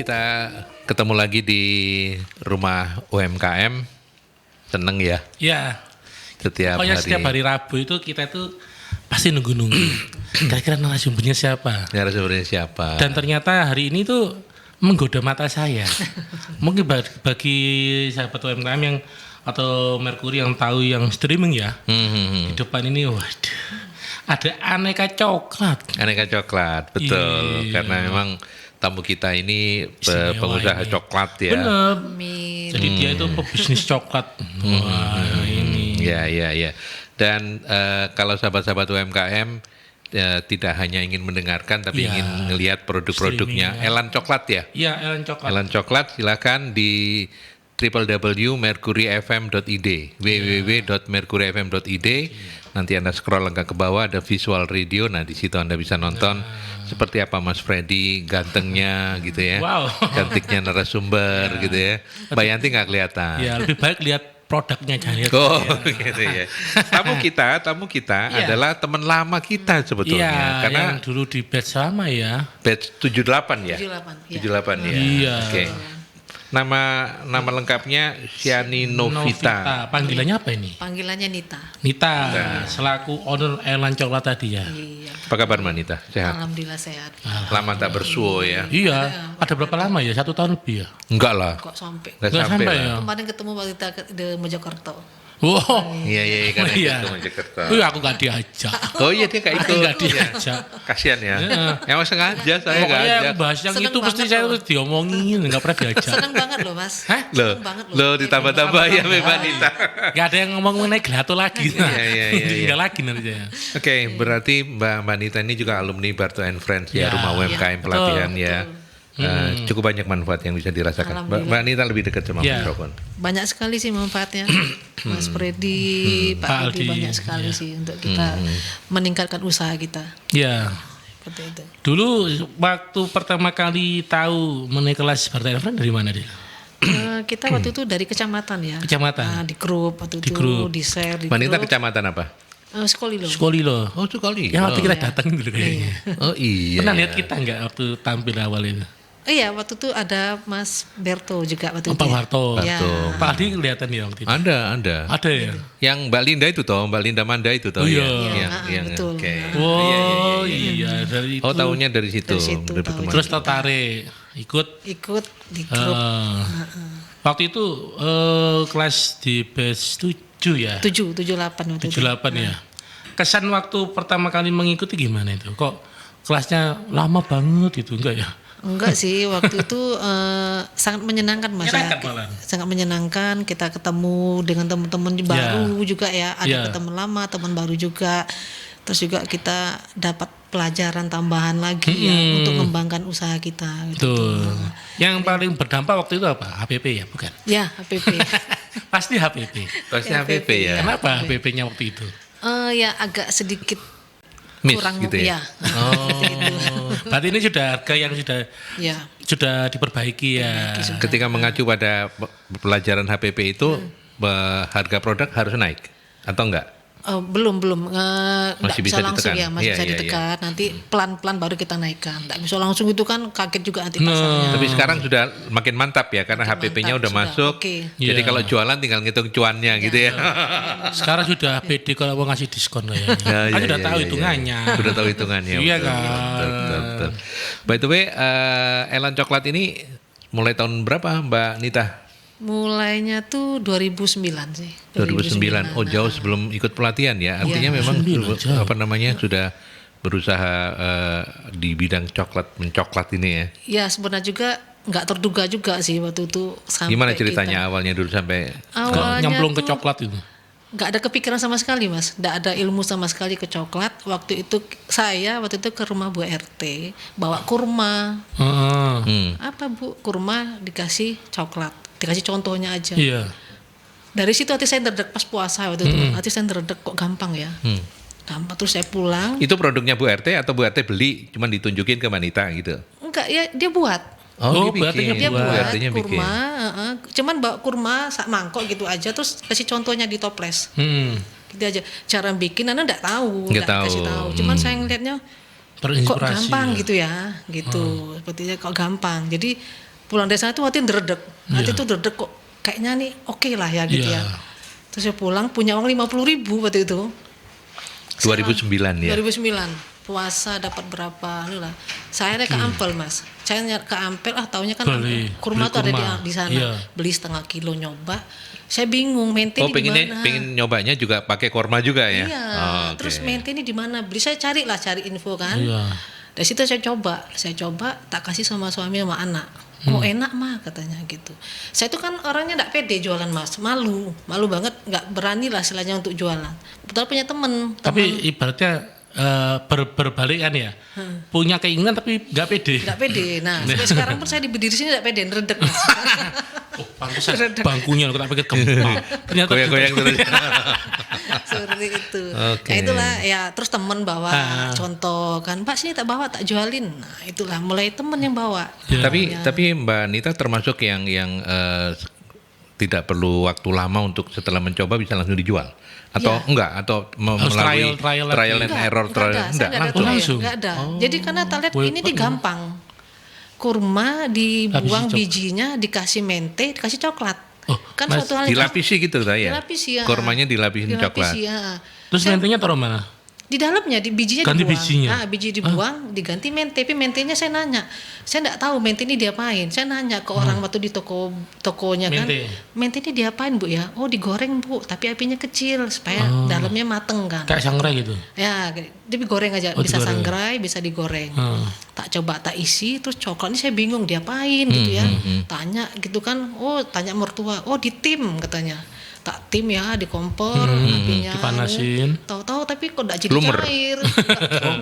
kita ketemu lagi di rumah UMKM. Seneng ya? Ya. Setiap hari Rabu itu kita itu pasti nunggu-nunggu. Kira-kira narasumbernya siapa? Dan ternyata hari ini tuh menggoda mata saya. Mungkin bagi sahabat UMKM yang atau Mercury yang tahu yang streaming ya. Di depan ini waduh, ada aneka coklat. Aneka coklat, betul. Iya. Karena memang tamu kita ini pengusaha coklat ya. Bener. Jadi dia itu pebisnis coklat. Wah, ini. Ya. Dan kalau sahabat-sahabat UMKM tidak hanya ingin mendengarkan tapi ingin melihat produk-produknya. Elan Coklat ya? Iya, Elan Coklat. Elan Coklat silakan di www.mercuryfm.id www.mercuryfm.id. Nanti Anda scroll agak ke bawah ada visual radio. Nah, di situ Anda bisa nonton seperti apa Mas Freddy gantengnya gitu ya. Wow. Cantiknya narasumber gitu ya. Mbak Yanti nggak kelihatan. Ya, lebih baik lihat produknya jangan lihat. Oh, gitu ya. Tamu kita adalah teman lama kita sebetulnya. Iya, Karena yang dulu di batch sama ya. batch 78 ya. 78 ya. Iya. Oke. Nama lengkapnya Siani Novita. Panggilannya apa ini? Panggilannya Nita. Nita, selaku owner Elan Coklat tadi ya. Iya. Apa kabar Mbak Nita? Sehat? Alhamdulillah sehat. Lama tak bersuo ya? Iya, ada berapa lama ya? 1 tahun lebih ya? Enggak lah. Kok sampai? Enggak Nggak sampai sampai lah. ya? Kemarin ketemu waktu kita di Mojokerto. Wow. Iya, karena Iya. itu Mojokerto. Aku gak diajak. Oh iya, dia gak ikut. Gak diajak. Kasian ya. Emang sengaja saya gak Pokoknya ajak. yang bahas yang Seneng itu pasti banget saya loh. terus diomongin, gak pernah diajak. Seneng banget loh Mas. Hah? Loh, Seneng banget loh ditambah-tambah ya Mbak Nita. Gak ada yang ngomong mengenai gelato lagi. Iya. Tinggal lagi nanti ya. Oke, berarti Mbak Nita ini juga alumni Barto and Friends ya, Ya, rumah UMKM pelatihan betul, ya. Cukup banyak manfaat yang bisa dirasakan. Mbak Nita lebih dekat sama Ya. mikrofon. Banyak sekali sih manfaatnya. Mas Freddy, Pak Aldi banyak sekali sih untuk kita meningkatkan usaha kita. Ya. Seperti itu. Dulu waktu pertama kali tahu mengenai kelas Barto and Friends dari mana dia? Kita waktu itu dari kecamatan ya. Kecamatan. Nah, di grup waktu Di itu, grup. di share di Mbak Nita grup. kecamatan apa? Skolilo. Sekolilo. Oh, sekali. Yang waktu kita datang dulu kayaknya. Oh iya. Pernah lihat kita nggak waktu tampil awal itu? Iya, waktu itu ada Mas Berto juga waktu itu. Pak Warto. Ya. Pak Aldi kelihatan ya waktu itu. Ada. Ada ya? Yang Mbak Linda itu toh, Mbak Linda Manda itu toh. Oh, iya. Yang Betul. oke. Oh iya dari itu. Oh, tahunya dari situ. Dari situ Dari tahunya. pertemuan. Terus tertarik ikut. Ikut di grup Waktu itu kelas di batch 7 ya? 78 waktu itu. 78 ya. Kesan waktu pertama kali mengikuti gimana itu? Kok kelasnya lama banget itu enggak ya? Enggak sih, waktu itu sangat menyenangkan Mas. Menyenangkan malah. Sangat menyenangkan, kita ketemu dengan teman-teman baru juga ya. Ada teman lama, teman baru juga. Terus juga kita dapat pelajaran tambahan lagi ya untuk mengembangkan usaha kita. Gitu. Tuh. Yang paling berdampak waktu itu apa? HPP ya, bukan? Ya, HPP. Pasti HPP. Pasti HPP ya. Kenapa HPP-nya waktu itu? Ya agak sedikit Miss kurang gitu ya. Oh. Berarti ini sudah harga yang Ya. sudah diperbaiki ya. Ketika mengacu pada pelajaran HPP itu harga produk harus naik atau enggak? Belum nggak Masih bisa bisa langsung ditekan. ya, masih Iya, bisa iya, ditekan. Nanti pelan-pelan baru kita naikkan. Nggak bisa langsung itu kan kaget juga nanti pasarnya. Tapi sekarang sudah makin mantap ya karena HPP-nya udah mantap, masuk. sudah, oke. Jadi Iya. kalau jualan tinggal ngitung cuannya gitu ya. Sekarang sudah pede kalau mau ngasih diskon kayaknya. Kan sudah tahu hitungannya. Sudah tahu hitungannya. Iya betul, kan. betul. By the way, Elan Coklat ini mulai tahun berapa Mbak Nita? Mulainya tuh 2009 sih. 2009. Oh, jauh sebelum ikut pelatihan ya. Artinya memang sudah berusaha di bidang mencoklat ini ya. Ya sebenarnya juga nggak terduga juga sih waktu itu sampai Gimana ceritanya awalnya dulu sampai Awalnya Nyemplung ke tuh coklat itu. nggak ada kepikiran sama sekali Mas, nggak ada ilmu sama sekali ke coklat. Waktu itu saya ke rumah Bu RT bawa kurma. Apa Bu? Kurma dikasih coklat, dikasih contohnya aja. Iya. Dari situ hati saya terdek pas puasa waktu itu. Hati saya terdek kok gampang ya. Gampang. Terus saya pulang. itu produknya Bu RT atau Bu RT beli cuman ditunjukin ke Manita gitu? Enggak ya, dia buat. Oh, dia berarti bikin. Dia Bu buat RT-nya bikin. kurma, cuman bawa kurma sak mangkok gitu aja, terus kasih contohnya di toples. Gitu aja. Cara bikin Anda enggak tahu, Nggak enggak kasih tahu. tahu. Cuman saya ngelihatnya kok Terinspirasi gampang ya. gitu ya, gitu. Sepertinya kok gampang. Jadi Pulang dari sana tuh hati dredeg. Hati tuh dredeg kok kayaknya nih oke lah ya gitu ya. Terus saya pulang punya uang 50.000 waktu itu. 2009 ya. 2009 puasa dapat berapa lah. Saya ke Ampel Mas. Saya ke Ampel taunya kan kurma tuh ada di sana. Beli setengah kilo nyoba. Saya bingung maintain di mana. Pengen nyobanya juga pakai kurma juga ya. Iya. Terus maintain di mana? Beli saya cari info kan. Dari situ saya coba tak kasih sama suami sama anak. Oh enak mah katanya gitu. Saya itu kan orangnya enggak pede jualan Mas, malu banget, enggak berani lah istilahnya untuk jualan. Betul punya temen. Tapi ibaratnya berbalikan ya, punya keinginan tapi nggak pede. Nah sampai sekarang pun saya berdiri sini nggak pede, redek Mas. Pantesan bangkunya aku tak pikir gempa. Ternyata goyang-goyang terus. Seperti itu. Nah itulah ya, terus temen bawa contoh kan, Pak sini tak bawa tak jualin. Nah itulah mulai temen yang bawa. Tapi Mbak Anita termasuk yang tidak perlu waktu lama untuk setelah mencoba bisa langsung dijual atau enggak, atau melalui trial and error, langsung. Enggak ada. Jadi karena tak lihat ini gampang. Kurma dibuang bijinya, dikasih mente, dikasih coklat. Kan suatu hal dilapisi gitu ya. Dilapisi ya. Kurmanya dilapisin coklat. Ya. Terus mentenya taruh mana? Di dalamnya, bijinya ganti dibuang. Bijinya. Nah, biji dibuang, diganti mente. Tapi mentenya saya nanya, saya enggak tahu mente ini diapain. Saya nanya ke orang waktu di tokonya kan, mente ini diapain Bu ya? Oh digoreng Bu, tapi apinya kecil supaya dalamnya mateng kan. Kayak sangrai gitu? Ya, digoreng aja, bisa sangrai, bisa digoreng. Tak coba, tak isi, terus coklat ini saya bingung diapain gitu ya. Tanya gitu kan, tanya mertua, ditim katanya. Tak tim ya di kompor, apinya dipanasin. Tahu-tahu tapi kok enggak jadi cair.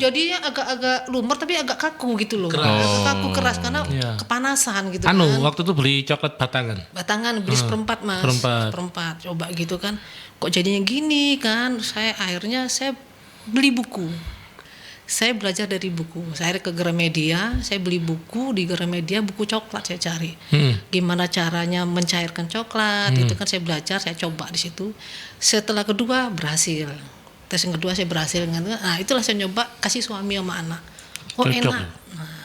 Jadinya agak-agak lumer tapi agak kaku gitu loh. Agak kaku keras karena kepanasan gitu kan. Waktu itu beli coklat batangan beli seperempat Mas. Seperempat. Coba gitu kan. Kok jadinya gini kan. Akhirnya saya beli buku. Saya belajar dari buku. Saya ke Gramedia, saya beli buku di Gramedia, buku coklat saya cari. Gimana caranya mencairkan coklat, itu kan saya belajar, saya coba di situ. Setelah kedua berhasil. Tes yang kedua saya berhasil. Nah, itulah saya nyoba kasih suami sama anak. Enak.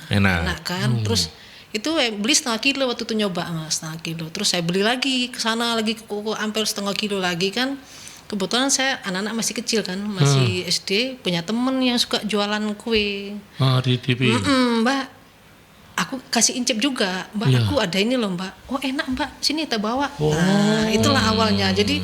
Enak kan? Terus itu beli setengah kilo waktu itu nyoba Mas, setengah kilo. Terus saya beli lagi ke sana lagi ke Ampel setengah kilo lagi kan. Kebetulan saya anak-anak masih kecil kan, masih SD, punya temen yang suka jualan kue. Di TV. Mbak, aku kasih incip juga, Mbak aku ada ini loh Mbak. Enak Mbak, sini kita bawa. Nah itulah awalnya. Jadi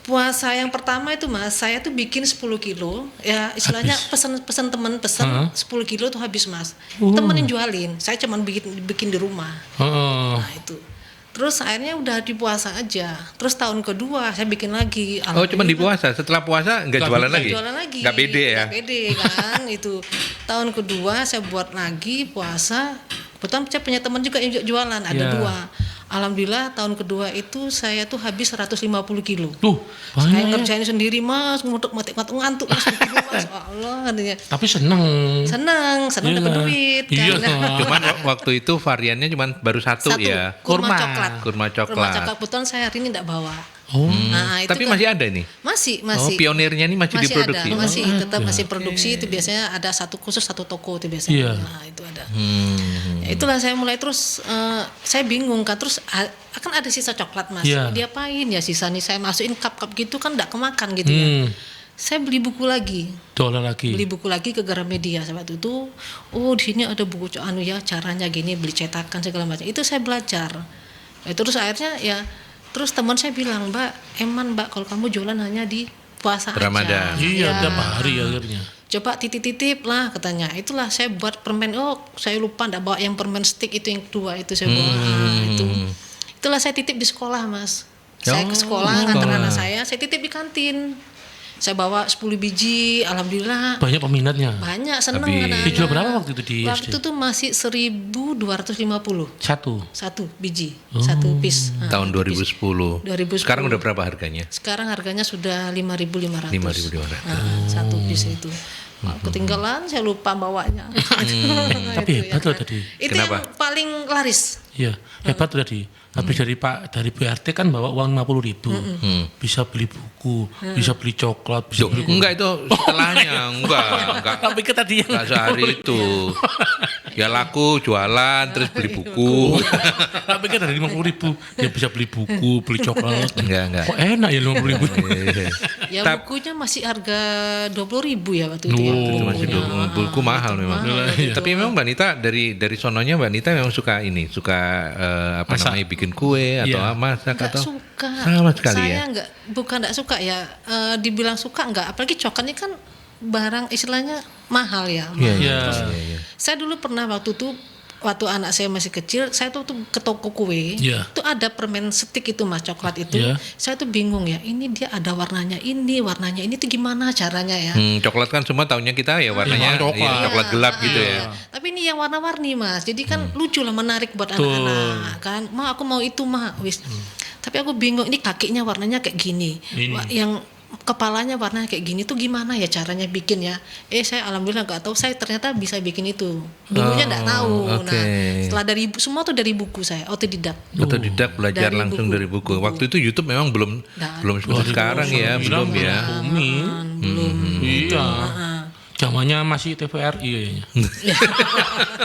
puasa yang pertama itu Mas, saya tuh bikin 10 kilo, ya istilahnya pesan temen 10 kilo tuh habis Mas. Temen yang jualin, saya cuma bikin di rumah. Nah itu. Terus akhirnya udah di puasa aja. Terus tahun kedua saya bikin lagi. Cuma di puasa. Setelah puasa nggak jualan lagi? Nggak pede ya? Nggak pede kan itu. Tahun kedua saya buat lagi puasa. Kebetulan saya punya teman juga yang jualan. Ada 2. Alhamdulillah tahun kedua itu saya tuh habis 150 kilo. Saya ngerjain sendiri Mas. Ngantuk Mas. Allah katanya. Tapi seneng dapat duit. Cuman waktu itu variannya cuman baru satu ya. Kurma coklat. Kebetulan saya hari ini enggak bawa. Nah, tapi kan masih ada nih? Masih. Pionirnya ini masih diproduksi? Ada, masih produksi. Itu biasanya ada satu khusus satu toko itu biasanya. Nah itu ada. Ya, itulah saya mulai terus, saya bingung kan. Terus akan ada sisa coklat Mas. Diapain ya sisa nih, saya masukin cup-cup gitu kan enggak kemakan gitu ya. Saya beli buku lagi. Beli buku lagi ke Gramedia saat itu. Di sini ada buku caranya gini, beli cetakan segala macam. Itu saya belajar. Terus akhirnya ya, terus teman saya bilang, Mbak kalau kamu jualan hanya di puasa Ramadan. aja. Iya, tiap hari akhirnya. Coba titip-titip lah katanya. Itulah saya buat permen. Saya lupa enggak bawa yang permen stick itu yang kedua itu saya bawa. Itulah saya titip di sekolah Mas. Saya ke sekolah ngantar anak saya titip di kantin. Saya bawa 10 biji, alhamdulillah. Banyak peminatnya. Banyak, seneng anak-anak. Dijual berapa waktu itu di SD? Waktu itu masih 1.250. Satu biji, satu piece. Tahun 2010. Sekarang udah berapa harganya? Sekarang harganya sudah 5.500. 5.500. Satu piece itu. Ketinggalan, saya lupa bawanya. Tapi hebat loh tadi. Itu yang paling laris. Iya, hebat loh tadi. Habis dari BRT kan bawa uang 50.000, bisa beli buku, bisa beli coklat, bisa beli enggak itu setelahnya, enggak. Tapi tadi enggak sehari itu. Ya laku, jualan, terus beli buku. Tapi kan dari 50.000 dia bisa beli buku, beli coklat. Enggak. Kok enak ya 50.000? Ya bukunya masih harga 20.000 ya waktu itu. Itu masih buku mahal memang. Tapi memang Mbak Nita dari sononya Mbak Nita memang suka namanya bikin kue atau masak Nggak atau suka. Sama sekali saya bukan nggak suka ya, dibilang suka enggak, apalagi coklatnya kan barang istilahnya mahal ya. Terus saya dulu pernah waktu anak saya masih kecil, saya tuh ke toko kue, itu ada permen stik itu Mas, coklat itu. Saya tuh bingung ya, ini dia ada warnanya ini tuh gimana caranya ya? Coklat kan semua tahunya kita ya warnanya coklat gelap gitu ya. Tapi ini yang warna-warni Mas, jadi kan lucu lah, menarik buat anak-anak kan. Aku mau itu wis. Tapi aku bingung, ini kakinya warnanya kayak gini, yang kepalanya warnanya kayak gini tuh gimana ya caranya bikin ya? Saya alhamdulillah nggak tahu, saya ternyata bisa bikin itu. Dulunya nggak tahu. Nah, setelah semua tuh dari buku saya, otodidak belajar dari langsung dari buku. Waktu itu YouTube memang belum seperti sekarang ya, belum ya. Belum. Iya. Zamannya masih TVRI kayaknya.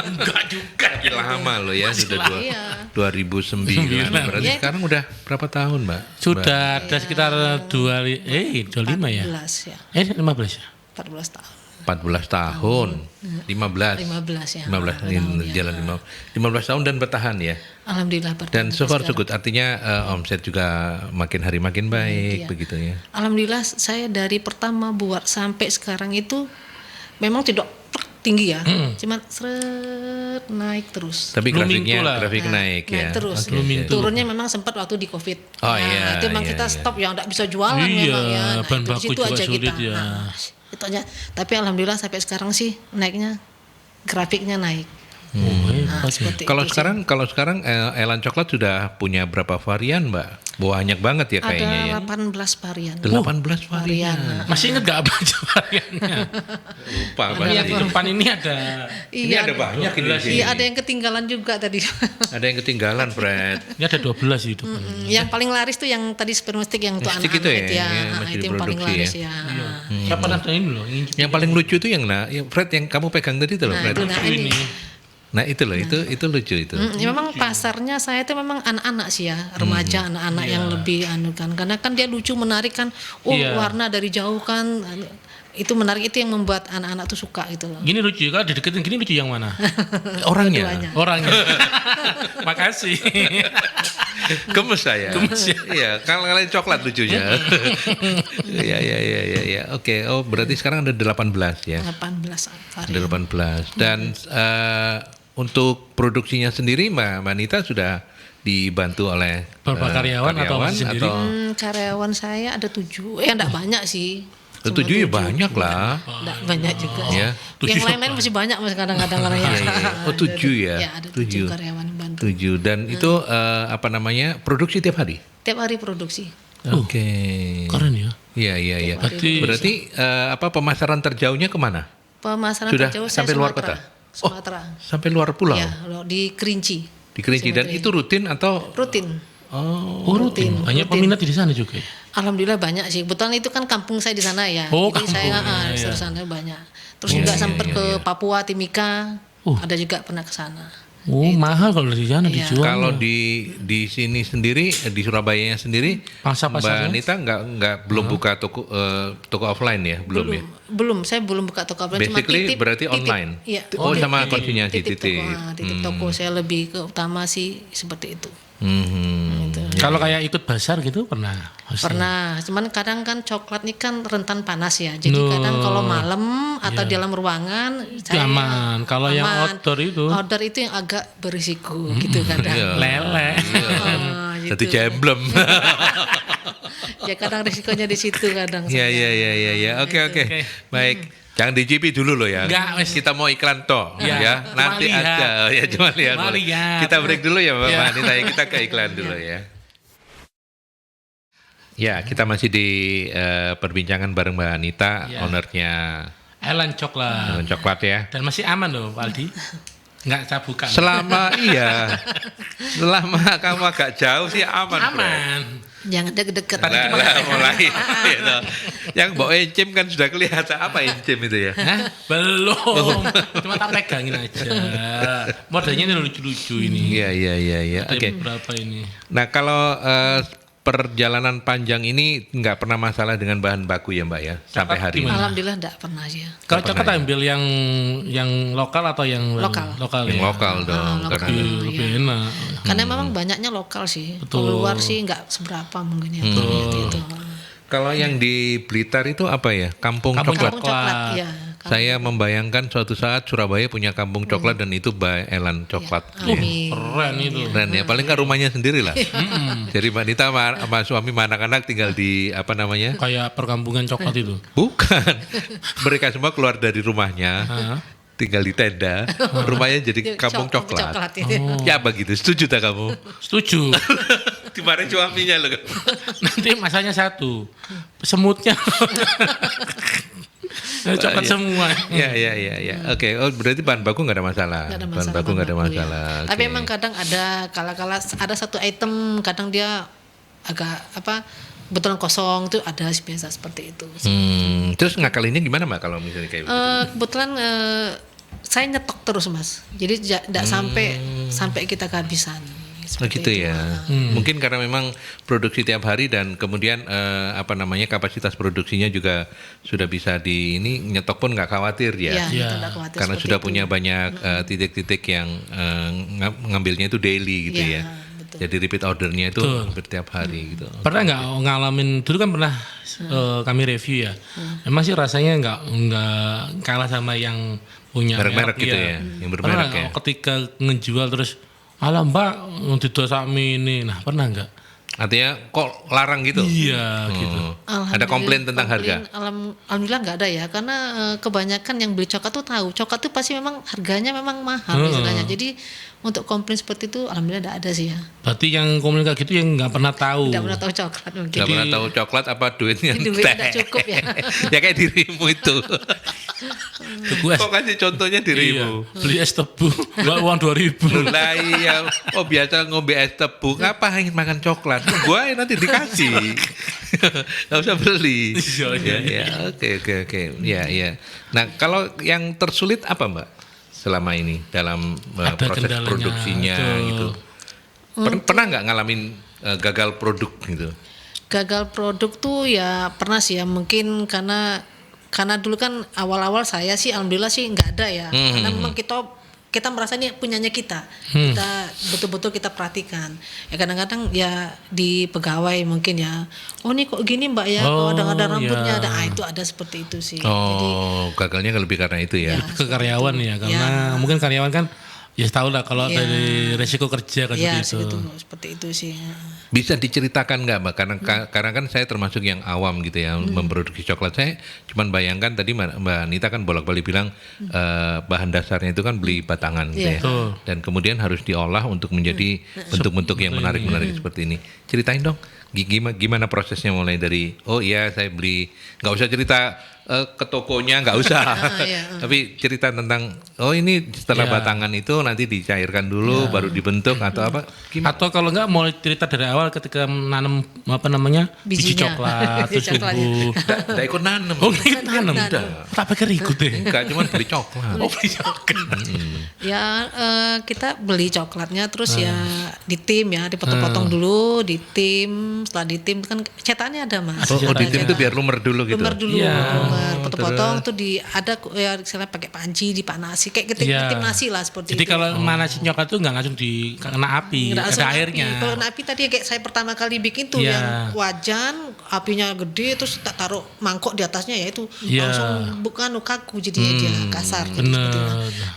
Enggak juga. Lama loh ya, sudah 2009. Berarti sekarang udah berapa tahun, Mbak? Sudah ada sekitar 25 ya? 14 ya. 15 ya? 14 tahun. 14 tahun. 15 ya. 15 jalan 15 tahun dan bertahan ya. Alhamdulillah bertahan. Dan so far so good, artinya omset juga makin hari makin baik begitu ya. Alhamdulillah saya dari pertama buat sampai sekarang itu memang tidak tinggi ya, cuman naik terus. Tapi grafik naik ya. Naik terus. Turunnya memang sempat waktu di COVID. Itu memang kita stop ya, nggak bisa jualan memang ya. Bahan baku juga aja sulit kita. Ya. Itu aja. Tapi alhamdulillah sampai sekarang sih naiknya, grafiknya naik. Kalau sekarang Elan Coklat sudah punya berapa varian, Mbak? Banyak banget ya kayaknya ya. Ada 18 varian. 18 varian. Masih ingat gak apa aja variannya? Lupa Yang depan ini ada. Ini ada banyak ini. Iya, ada yang ketinggalan juga tadi. Ada yang ketinggalan, Fred. Ini ada 12 itu. Yang paling laris tuh yang tadi spermistik yang untuk anak-anak itu ya. Itu yang paling laris ya. Siapa ada ini loh? Yang paling lucu itu yang Fred yang kamu pegang tadi itu loh, Fred. Ini. Nah itu loh, itu lucu itu. Memang pasarnya saya itu memang anak-anak sih ya, remaja, anak-anak yang lebih kan, karena kan dia lucu, menarik kan, warna dari jauh kan, itu menarik, itu yang membuat anak-anak tuh suka gitu loh. Gini lucu, kalau dideketin gini lucu yang mana? Orangnya. Makasih. Gemes saya. Iya, kalau kalian coklat lucunya. Iya. Oke, berarti sekarang ada 18 ya. 18 varian. Ada 18. Dan untuk produksinya sendiri Mbak Nita sudah dibantu oleh beberapa karyawan atau sendiri? Karyawan saya ada 7. Enggak banyak sih. 7 ya banyak lah. Enggak banyak juga. Ya. Yang lain-lain masih banyak Mas, kadang-kadang ya. 7 ya. Ya, ada 7 karyawan bantu. 7 dan itu produksi tiap hari? Tiap hari produksi. Oke. Keren ya. Iya. Berarti pemasaran terjauhnya kemana? Pemasaran sudah terjauh sampai luar kota? Sumatera. Sampai luar pulau? Iya, di Kerinci. Di Kerinci. Dan itu rutin atau? Rutin. Rutin. Banyak peminat di sana juga. Alhamdulillah banyak sih. Kebetulan itu kan kampung saya di sana ya. Jadi saya di sana banyak. Terus juga sempat ke Papua, Timika. Ada juga pernah ke sana. Mahal kalau di sana dijual. Kalau di sini sendiri, di Surabayanya sendiri, Mbak Nita belum buka toko offline ya, belum ya? Belum, saya belum buka toko offline. Basically cuma berarti online. Iya. Sama konsinyasi titik toko saya lebih ke utama sih seperti itu. Gitu. Kalau kayak ikut bazar gitu pernah? Pernah, cuman kadang kan coklat ini kan rentan panas ya, jadi kadang kalau malam atau di dalam ruangan aman. Kalau yang outdoor itu yang agak berisiko gitu kadang. Lele. Jadi jemblem. Ya kadang risikonya di situ kadang. Iya. Oke. Baik. Jangan DJP dulu loh ya. Enggak, kita mau iklan toh ya. Nanti aja ya, cuma lihat. Kita break dulu ya Mbak Nita, kita ke iklan dulu ya. Ya, kita masih di perbincangan bareng Mbak Nita, ownernya Elan Coklat. Elan Coklat ya. Dan masih aman loh Pak Aldi. Enggak cabukan. Selama kamu agak jauh sih aman. Jangan deket-deket. Mulai. Gitu. Yang Mbak Encim kan sudah kelihatan apa Encim itu ya? Belum. Cuma tak pegangin aja. Modelnya ini lucu-lucu ini. Iya. Oke. Berapa ini? Nah kalau perjalanan panjang ini nggak pernah masalah dengan bahan baku ya Mbak ya sampai hari ini. Alhamdulillah enggak pernah ya. Kalau coklat ambil yang lokal atau yang lokal? Yang lokal dong. Lokal, lebih enak. Karena memang banyaknya lokal sih. Keluar sih nggak seberapa mungkin ya. Gitu. Kalau yang di Blitar itu apa ya? Kampung coklat. Kampung coklat ya. Saya membayangkan suatu saat Surabaya punya kampung coklat dan itu Mbak Elan coklat. Amin. Keren itu. Keren ya, paling kan rumahnya sendiri lah. Jadi Mbak Nita sama suami sama anak-anak tinggal di apa namanya? Kayak perkampungan coklat itu. Bukan. Mereka semua keluar dari rumahnya. Tinggal di tenda, rumahnya jadi kampung coklat. Ya begitu, setuju tak kamu? Setuju. Dimarahin suaminya loh. Nanti masalahnya satu, semutnya. Coklat semua. Ya. Oke, berarti bahan baku nggak ada masalah. Bahan baku nggak ada masalah. Ya. Tapi memang kadang ada kala-kala ada satu item kadang dia agak betulan kosong itu ada biasa seperti itu. Terus ngakalinnya gimana Mbak kalau misalnya kayak gitu? Kebetulan saya nyetok terus Mas. Jadi tidak sampai kita kehabisan. Gitu ya. Mungkin karena memang produksi tiap hari dan kemudian kapasitas produksinya juga sudah bisa ini nyetok pun nggak khawatir ya. Khawatir karena sudah punya banyak titik-titik yang ngambilnya itu daily gitu ya. Betul. Jadi repeat ordernya itu setiap hari gitu. Pernah nggak ngalamin dulu kan pernah kami review ya. Memang sih rasanya nggak kalah sama yang punya merek gitu ya. Yang bermerek ya. Ketika ngejual terus alah Mbak tidak sami ini. Nah pernah nggak? Artinya kok larang gitu? Iya gitu. Ada komplain tentang harga? Alhamdulillah nggak ada ya, karena kebanyakan yang beli coklat tuh tahu coklat tuh pasti memang harganya memang mahal istilahnya. Jadi untuk komplain seperti itu alhamdulillah nggak ada sih ya. Berarti yang komplain kayak gitu yang nggak pernah tahu. Nggak pernah tahu coklat mungkin. Nggak pernah tahu coklat apa duitnya nggak cukup ya. Ya kayak dirimu itu. Kok kasih contohnya dirimu? Iya, beli es tebu, uang 2.000. Lah iya, biasa ngombe es tebu, ngapain makan coklat? Gua nanti dikasih. Nggak usah beli. Ya, oke. Ya. Nah, kalau yang tersulit apa Mbak selama ini dalam proses produksinya gitu? Pernah nggak ngalamin gagal produk gitu? Gagal produk tuh ya pernah sih ya, mungkin karena dulu kan awal-awal saya sih alhamdulillah sih nggak ada ya. Karena memang kita merasa ini punyanya kita betul-betul kita perhatikan ya. Kadang-kadang ya di pegawai mungkin ya, oh ini kok gini Mbak ya, kok ada rambutnya itu ada seperti itu sih. Jadi gagalnya lebih karena itu ya. Ke karyawan ya, karena mungkin karyawan kan ya tahu lah kalau dari resiko kerja kan seperti itu sih. Bisa diceritakan nggak Mbak? Karena kan saya termasuk yang awam gitu ya memproduksi coklat. Saya cuman bayangkan tadi Mbak Nita kan bolak-balik bilang bahan dasarnya itu kan beli batangan gitu ya. Dan kemudian harus diolah untuk menjadi bentuk-bentuk yang menarik-menarik seperti ini. Ceritain dong gimana prosesnya mulai dari saya beli, nggak usah cerita ke tokonya, nggak usah. Tapi cerita tentang ini setelah batangan itu nanti dicairkan dulu baru dibentuk atau apa? Gimana? Atau kalau nggak mau cerita dari awal ketika nanam biji coklat terus tumbuh. Nggak ikut nanam. Ikut nanam. Tak pikir ikut deh. Enggak, cuma beli coklat. Beli coklat. Ya kita beli coklatnya terus ya ditim ya, dipotong-potong dulu, ditim. Setelah ditim kan cetakannya ada Mas. Ditim itu biar lumer dulu gitu. Lumer dulu. Potong-potong tuh ada ya misalnya pakai panci dipanasi kayak tim nasi lah seperti itu. Jadi kalau manasin coklat tuh nggak langsung kena api, ada airnya. Kalau kena api tadi kayak saya pertama kali bikin tuh yang wajan apinya gede terus tak taruh mangkok di atasnya ya itu langsung bukan kaku jadinya dia kasar.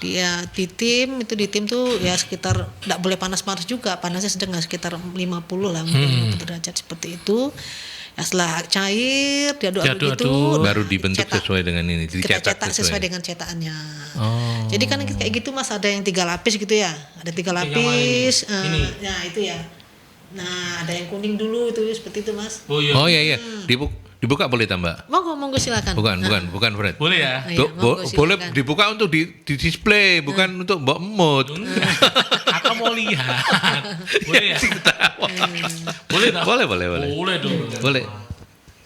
Dia ditim tuh ya sekitar enggak boleh panas-panas juga, panasnya sedang sekitar 50 lah mungkin 50 derajat seperti itu. Ya setelah cair diaduk-aduk itu baru dibentuk sesuai dengan ini, kita cetak sesuai dengan cetakannya. Jadi kan kayak gitu Mas, ada yang 3 lapis gitu ya, ada 3 lapis. Nah itu ya. Nah ada yang kuning dulu itu seperti itu Mas. Oh iya. Dibuka boleh tambah? Monggo silakan. Bukan Fred. Boleh ya? Iya, monggo, Boleh silakan. dibuka untuk di display, bukan untuk mbok emut. Aku mau lihat. Boleh ya? Boleh tak? Boleh. Boleh dong. Boleh.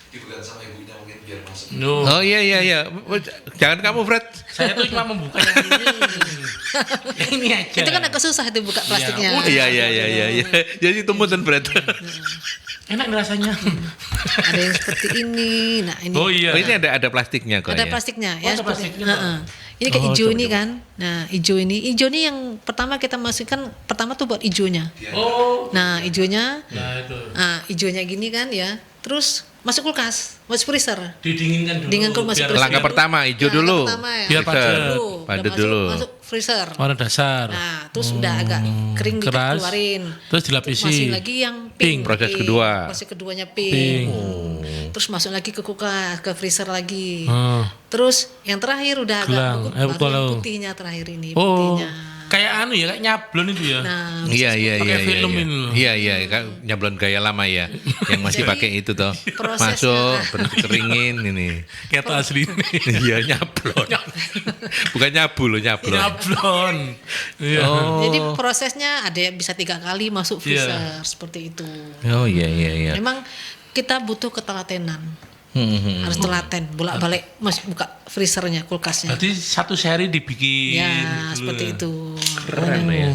Dibuka sama ibunya mungkin biar masuk. No. Oh iya. Jangan kamu Fred. Saya tuh cuma membuka yang ini aja. Itu kan agak susah itu buka plastiknya. Iya. Jadi tumutan Fred. Enak rasanya. Ada yang seperti ini. Nah, ini. Oh iya. Oh, ini ada plastiknya kok Ada ya. plastiknya Oh, ya. ada seperti- plastiknya. Heeh. Ini kayak Oh, hijau coba, ini coba. kan. Nah, hijau ini yang pertama kita masukkan pertama tuh buat hijaunya. Oh. Nah, hijaunya, Nah itu. hijaunya gini kan ya. Terus masuk kulkas, masuk freezer. Didinginkan dulu. Dingin masuk biar- freezer. Langkah pertama hijau dulu. Pertama ya. Biar Freezer padat. dulu. Padat Udah dulu. Masuk freezer. Warna dasar. Nah, terus udah agak kering dikit Keras. keluarin. Terus dilapisi. Masih lagi yang Pink. pink. Proses kedua. Proses keduanya Pink. pink. Terus masuk lagi ke kulkas, ke freezer lagi. Oh. Terus yang terakhir udah agak Gelang. beku, Betul. baru yang putihnya terakhir ini. Oh. Putihnya. Kayak anu ya, kayak nyablon itu ya. Nah, Iya. Pakai film ini loh. Iya, kan nyablon gaya lama ya. Yang masih Jadi, pakai itu toh. prosesnya- Masuk, berarti keringin ini. Kayak tas asli ini. Iya, nyablon. Bukan nyabu loh, nyablon. Nyablon. Iya. Oh. jadi prosesnya ada yang bisa 3 kali masuk freezer Iya. seperti itu. Oh iya. Memang kita butuh ketelatenan. Hmm. Harus telaten, bolak-balik buka freezernya, kulkasnya. Berarti satu seri dibikin. Ya, dulu seperti ya. itu. Keren ya.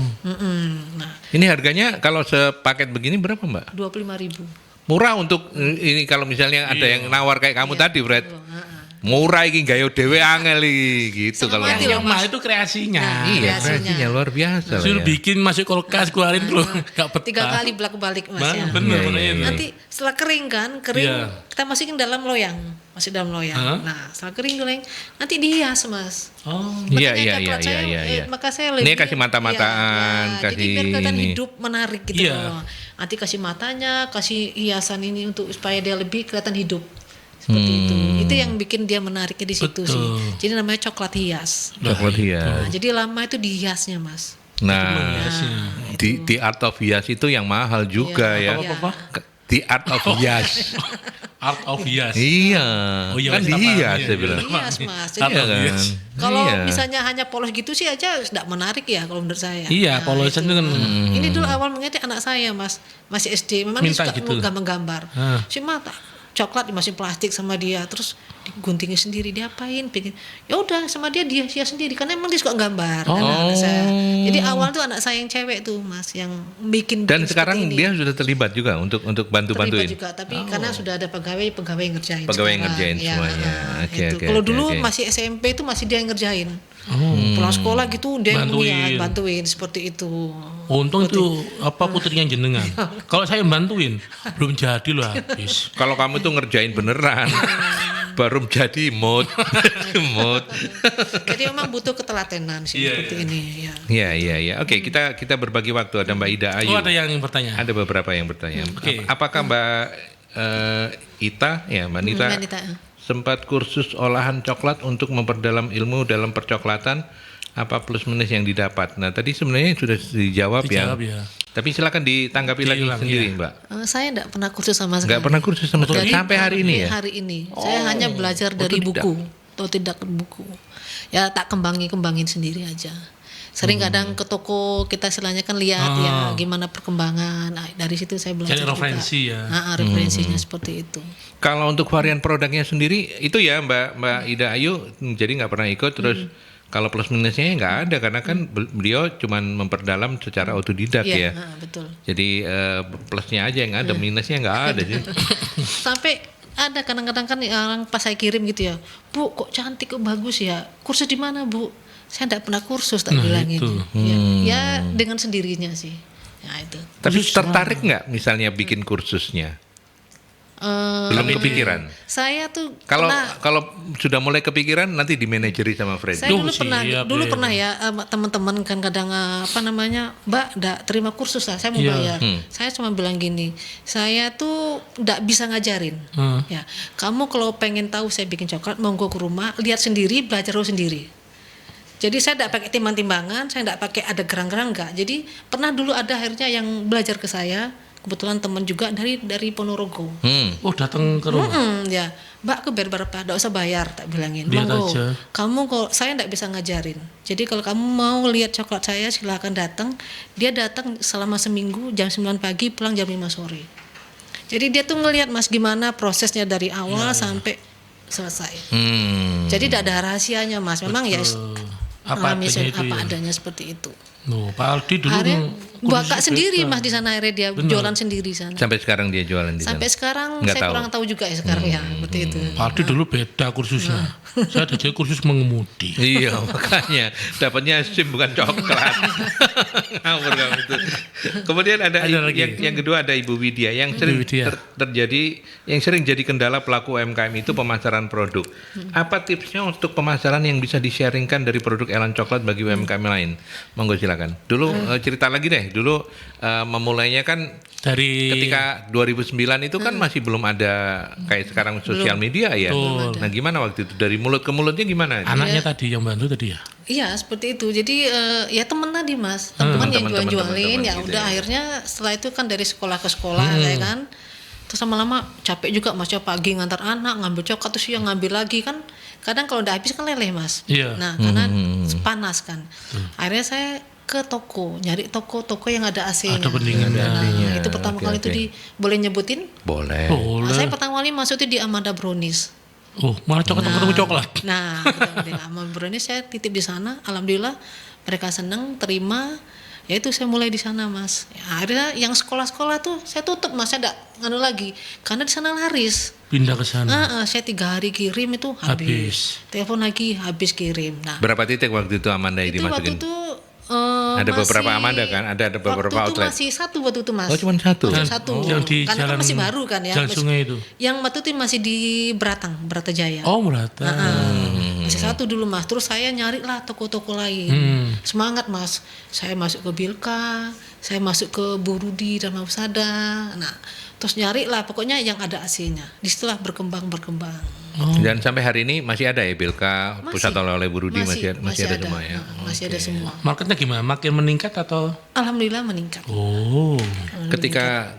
Nah, Ini harganya kalau sepaket begini berapa Mbak? 25.000. Murah untuk ini kalau misalnya ada yang nawar kayak kamu tadi Fred. Heeh. Murah iki gayo dhewe angel iki gitu kalau. Setengah mati Yang loh, mahal itu kreasinya. Nah, Iya, kreasinya. kreasinya luar biasa lah Suruh ya. bikin masuk kulkas keluarin dulu enggak betah. 3 kali bolak-balik Mas ya. Bener Iya, bener iya, ini. iya. Nanti setelah kering kan, kering Iya. kita masukin dalam loyang, masih dalam loyang. Hah? Nah, setelah kering nanti dihias Mas. Oh. Iya, Makanya iya. coklat saya, maka saya Ini lebih kasih mata-mataan, jadi kasih biar kelihatan ini. hidup menarik gitu Iya. loh. Nanti kasih matanya, kasih hiasan ini untuk supaya dia lebih kelihatan hidup. Seperti itu. Itu yang bikin dia menariknya di situ Betul. sih. Jadi namanya coklat hias. Coklat hias. Nah, jadi lama itu dihiasnya, Mas. Nah, di art of hias itu yang mahal juga Iya, ya. apa-apa? The art of hias. Art of Hias. Iya. Oh iya, Kan kita paham, dihias iya, saya iya. bilang. Hias, Mas. Art Jadi Iya of kan. hias. kalau Iya. misalnya hanya polos gitu sih aja tidak menarik ya kalau menurut saya. Iya, polosan itu kan. Ini dulu awal mengerti anak saya Mas, masih SD, memang dia Minta suka gitu. gambar-gambar. Ah. Cuma coklat dimasukin plastik sama dia, terus diguntingin sendiri, diapain, bikin. Ya udah sama dia hias sendiri karena emang dia suka gambar. kan anak saya. Jadi awal tuh anak saya yang cewek tuh Mas, yang bikin. Dan seperti sekarang ini. dia sudah terlibat juga untuk Terlibat bantu-bantuin. juga, tapi karena sudah ada pegawai yang ngerjain. Pegawai yang sekarang. ngerjain Ya, semuanya. Oke, itu. oke, Kalau oke, dulu oke. masih SMP itu masih dia yang ngerjain. Pulang sekolah gitu dia yang bantuin seperti itu. Untung itu apa putrinya jenengan. Kalau saya bantuin belum jadi loh habis. Kalau kamu tuh ngerjain beneran, baru jadi mood. Jadi memang butuh ketelatenan sih Iya, seperti ini ya. Iya. Oke, kita berbagi waktu. Ada Mbak Ida Ayu. Oh ada yang bertanya. Ada beberapa yang bertanya. Oke. Apakah Mbak Ita, ya Mbak Nita, Mbak Nita. sempat kursus olahan coklat untuk memperdalam ilmu dalam percoklatan? Apa plus minus yang didapat? Nah tadi sebenarnya sudah dijawab, Dijawab ya. ya. Tapi silakan ditanggapi lagi Diulang, sendiri iya. Mbak. Saya enggak pernah kursus sama sekali. Nggak pernah kursus sama sekali Dari sampai hari ini ya? Hari ini. Saya hanya belajar dari otodidak. buku, otodidak buku. Ya tak kembangin sendiri aja. Sering kadang ke toko kita istilahnya kan lihat ya gimana perkembangan. Nah, dari situ saya belajar Cari referensi juga. ya. Referensinya seperti itu. Kalau untuk varian produknya sendiri itu ya Mbak Ida Ayu jadi nggak pernah ikut terus kalau plus minusnya nggak ada karena kan beliau cuma memperdalam secara otodidak ya. Iya, betul. Jadi plusnya aja yang ada, minusnya nggak ada sih. Sampai ada kadang-kadang kan orang pas saya kirim gitu ya, Bu kok cantik kok bagus ya, kursus di mana Bu? Saya tidak pernah kursus tak bilang itu. gitu. Ya dengan sendirinya sih. Ya itu. Tapi tertarik nggak misalnya bikin kursusnya? Belum kepikiran. Saya tuh Kalau pernah, kalau sudah mulai kepikiran nanti dimanajeri sama Freddy. saya dulu Duh, siap, dulu ya. pernah ya teman-teman kan kadang apa namanya, Mbak enggak terima kursus lah, saya mau Iya. bayar. Saya cuma bilang gini, saya tuh enggak bisa ngajarin. Ya, kamu kalau pengen tahu saya bikin coklat, monggo ke rumah, lihat sendiri, belajar sendiri. Jadi saya enggak pakai timbang-timbangan, saya enggak pakai ada gerang-gerang enggak. Jadi pernah dulu ada akhirnya yang belajar ke saya, kebetulan teman juga dari Ponorogo. Oh, datang ke rumah. Ya, Mbak ke bayar berapa? Nggak usah bayar, tak bilangin. Lihat Monggo. aja. Kamu kok saya nggak bisa ngajarin. Jadi kalau kamu mau lihat coklat saya silahkan datang. Dia datang selama seminggu jam 9 pagi pulang jam 5 sore. Jadi dia tuh ngelihat Mas gimana prosesnya dari awal sampai selesai. Jadi tidak ada rahasianya Mas. Memang ya Apa alami adanya itu apa ya? adanya seperti itu. Loh, Pak Aldi dulu Akhirnya bakak kursusnya sendiri beda. Mas di sana akhirnya dia jualan sendiri sana. Sampai sekarang dia jualan di Sampai sana. sekarang Nggak saya tahu. kurang tahu juga ya sekarang ya seperti itu. Pak Aldi dulu beda kursusnya. Saya ada jadi kursus mengemudi. Iya, makanya dapatnya SIM bukan coklat. Ngawur kamu itu. Kemudian ada Ada lagi. yang kedua ada Ibu Widya yang sering Widya. terjadi yang sering jadi kendala pelaku UMKM itu pemasaran produk. Apa tipsnya untuk pemasaran yang bisa di-sharingkan dari produk Elan Coklat bagi UMKM lain? Monggo silakan. Dulu cerita lagi deh. Dulu memulainya kan Dari ketika 2009 itu kan masih belum ada kayak sekarang sosial media ya. Betul. Nah, gimana waktu itu dari mulut ke mulutnya gimana? anaknya tadi yang bantu tadi ya. Iya seperti itu. Jadi ya teman tadi Mas, teman yang Teman-teman jual-jualin ya gitu udah ya. akhirnya setelah itu kan dari sekolah ke sekolah ya kan. Terus lama-lama capek juga Mas ya pagi ngantar anak ngambil coklat terus siang ngambil lagi kan. Kadang kalau udah habis kan leleh Mas. Iya. Nah karena panas kan. Akhirnya saya ke toko nyari toko-toko yang ada AC-nya. Ada pendinginnya. Nah, itu pertama Oke, kali itu oke. boleh nyebutin? Boleh. Boleh. Saya pertama kali masuk itu di Amanda Brownies. Oh, malah coklat ketemu coklat. Nah, alhamdulillah Amanda Brownies saya titip di sana. Alhamdulillah mereka senang, terima. Ya itu saya mulai di sana Mas. Ya, akhirnya yang sekolah-sekolah tuh saya tutup Mas, saya enggak nganu lagi karena di sana laris. Pindah ke sana. Saya 3 hari kirim itu habis. Telepon lagi habis kirim. Nah, Berapa titik waktu itu Amanda itu waktu dimasukin? itu Ada beberapa Amanda kan? Ada beberapa waktu outlet. itu masih satu waktu itu Mas. Oh, cuma satu. Masih Dan- satu. yang di Karena jalan- kan masih baru kan ya. Jalan Sungai itu. Yang waktu itu masih di Beratang, Bratajaya. Oh, merata. Masih satu dulu Mas. Terus saya nyari lah toko-toko lain. Semangat Mas. Saya masuk ke Bilka, saya masuk ke Burudi dan Mapsada. Nah, terus nyari lah pokoknya yang ada AC-nya. Disitulah berkembang. Dan sampai hari ini masih ada ya Bilka, Masih. Pusat Oleh-oleh Burudi masih ada semua ya. Masih ada semua. Marketnya gimana? Makin meningkat atau? Alhamdulillah meningkat. Oh,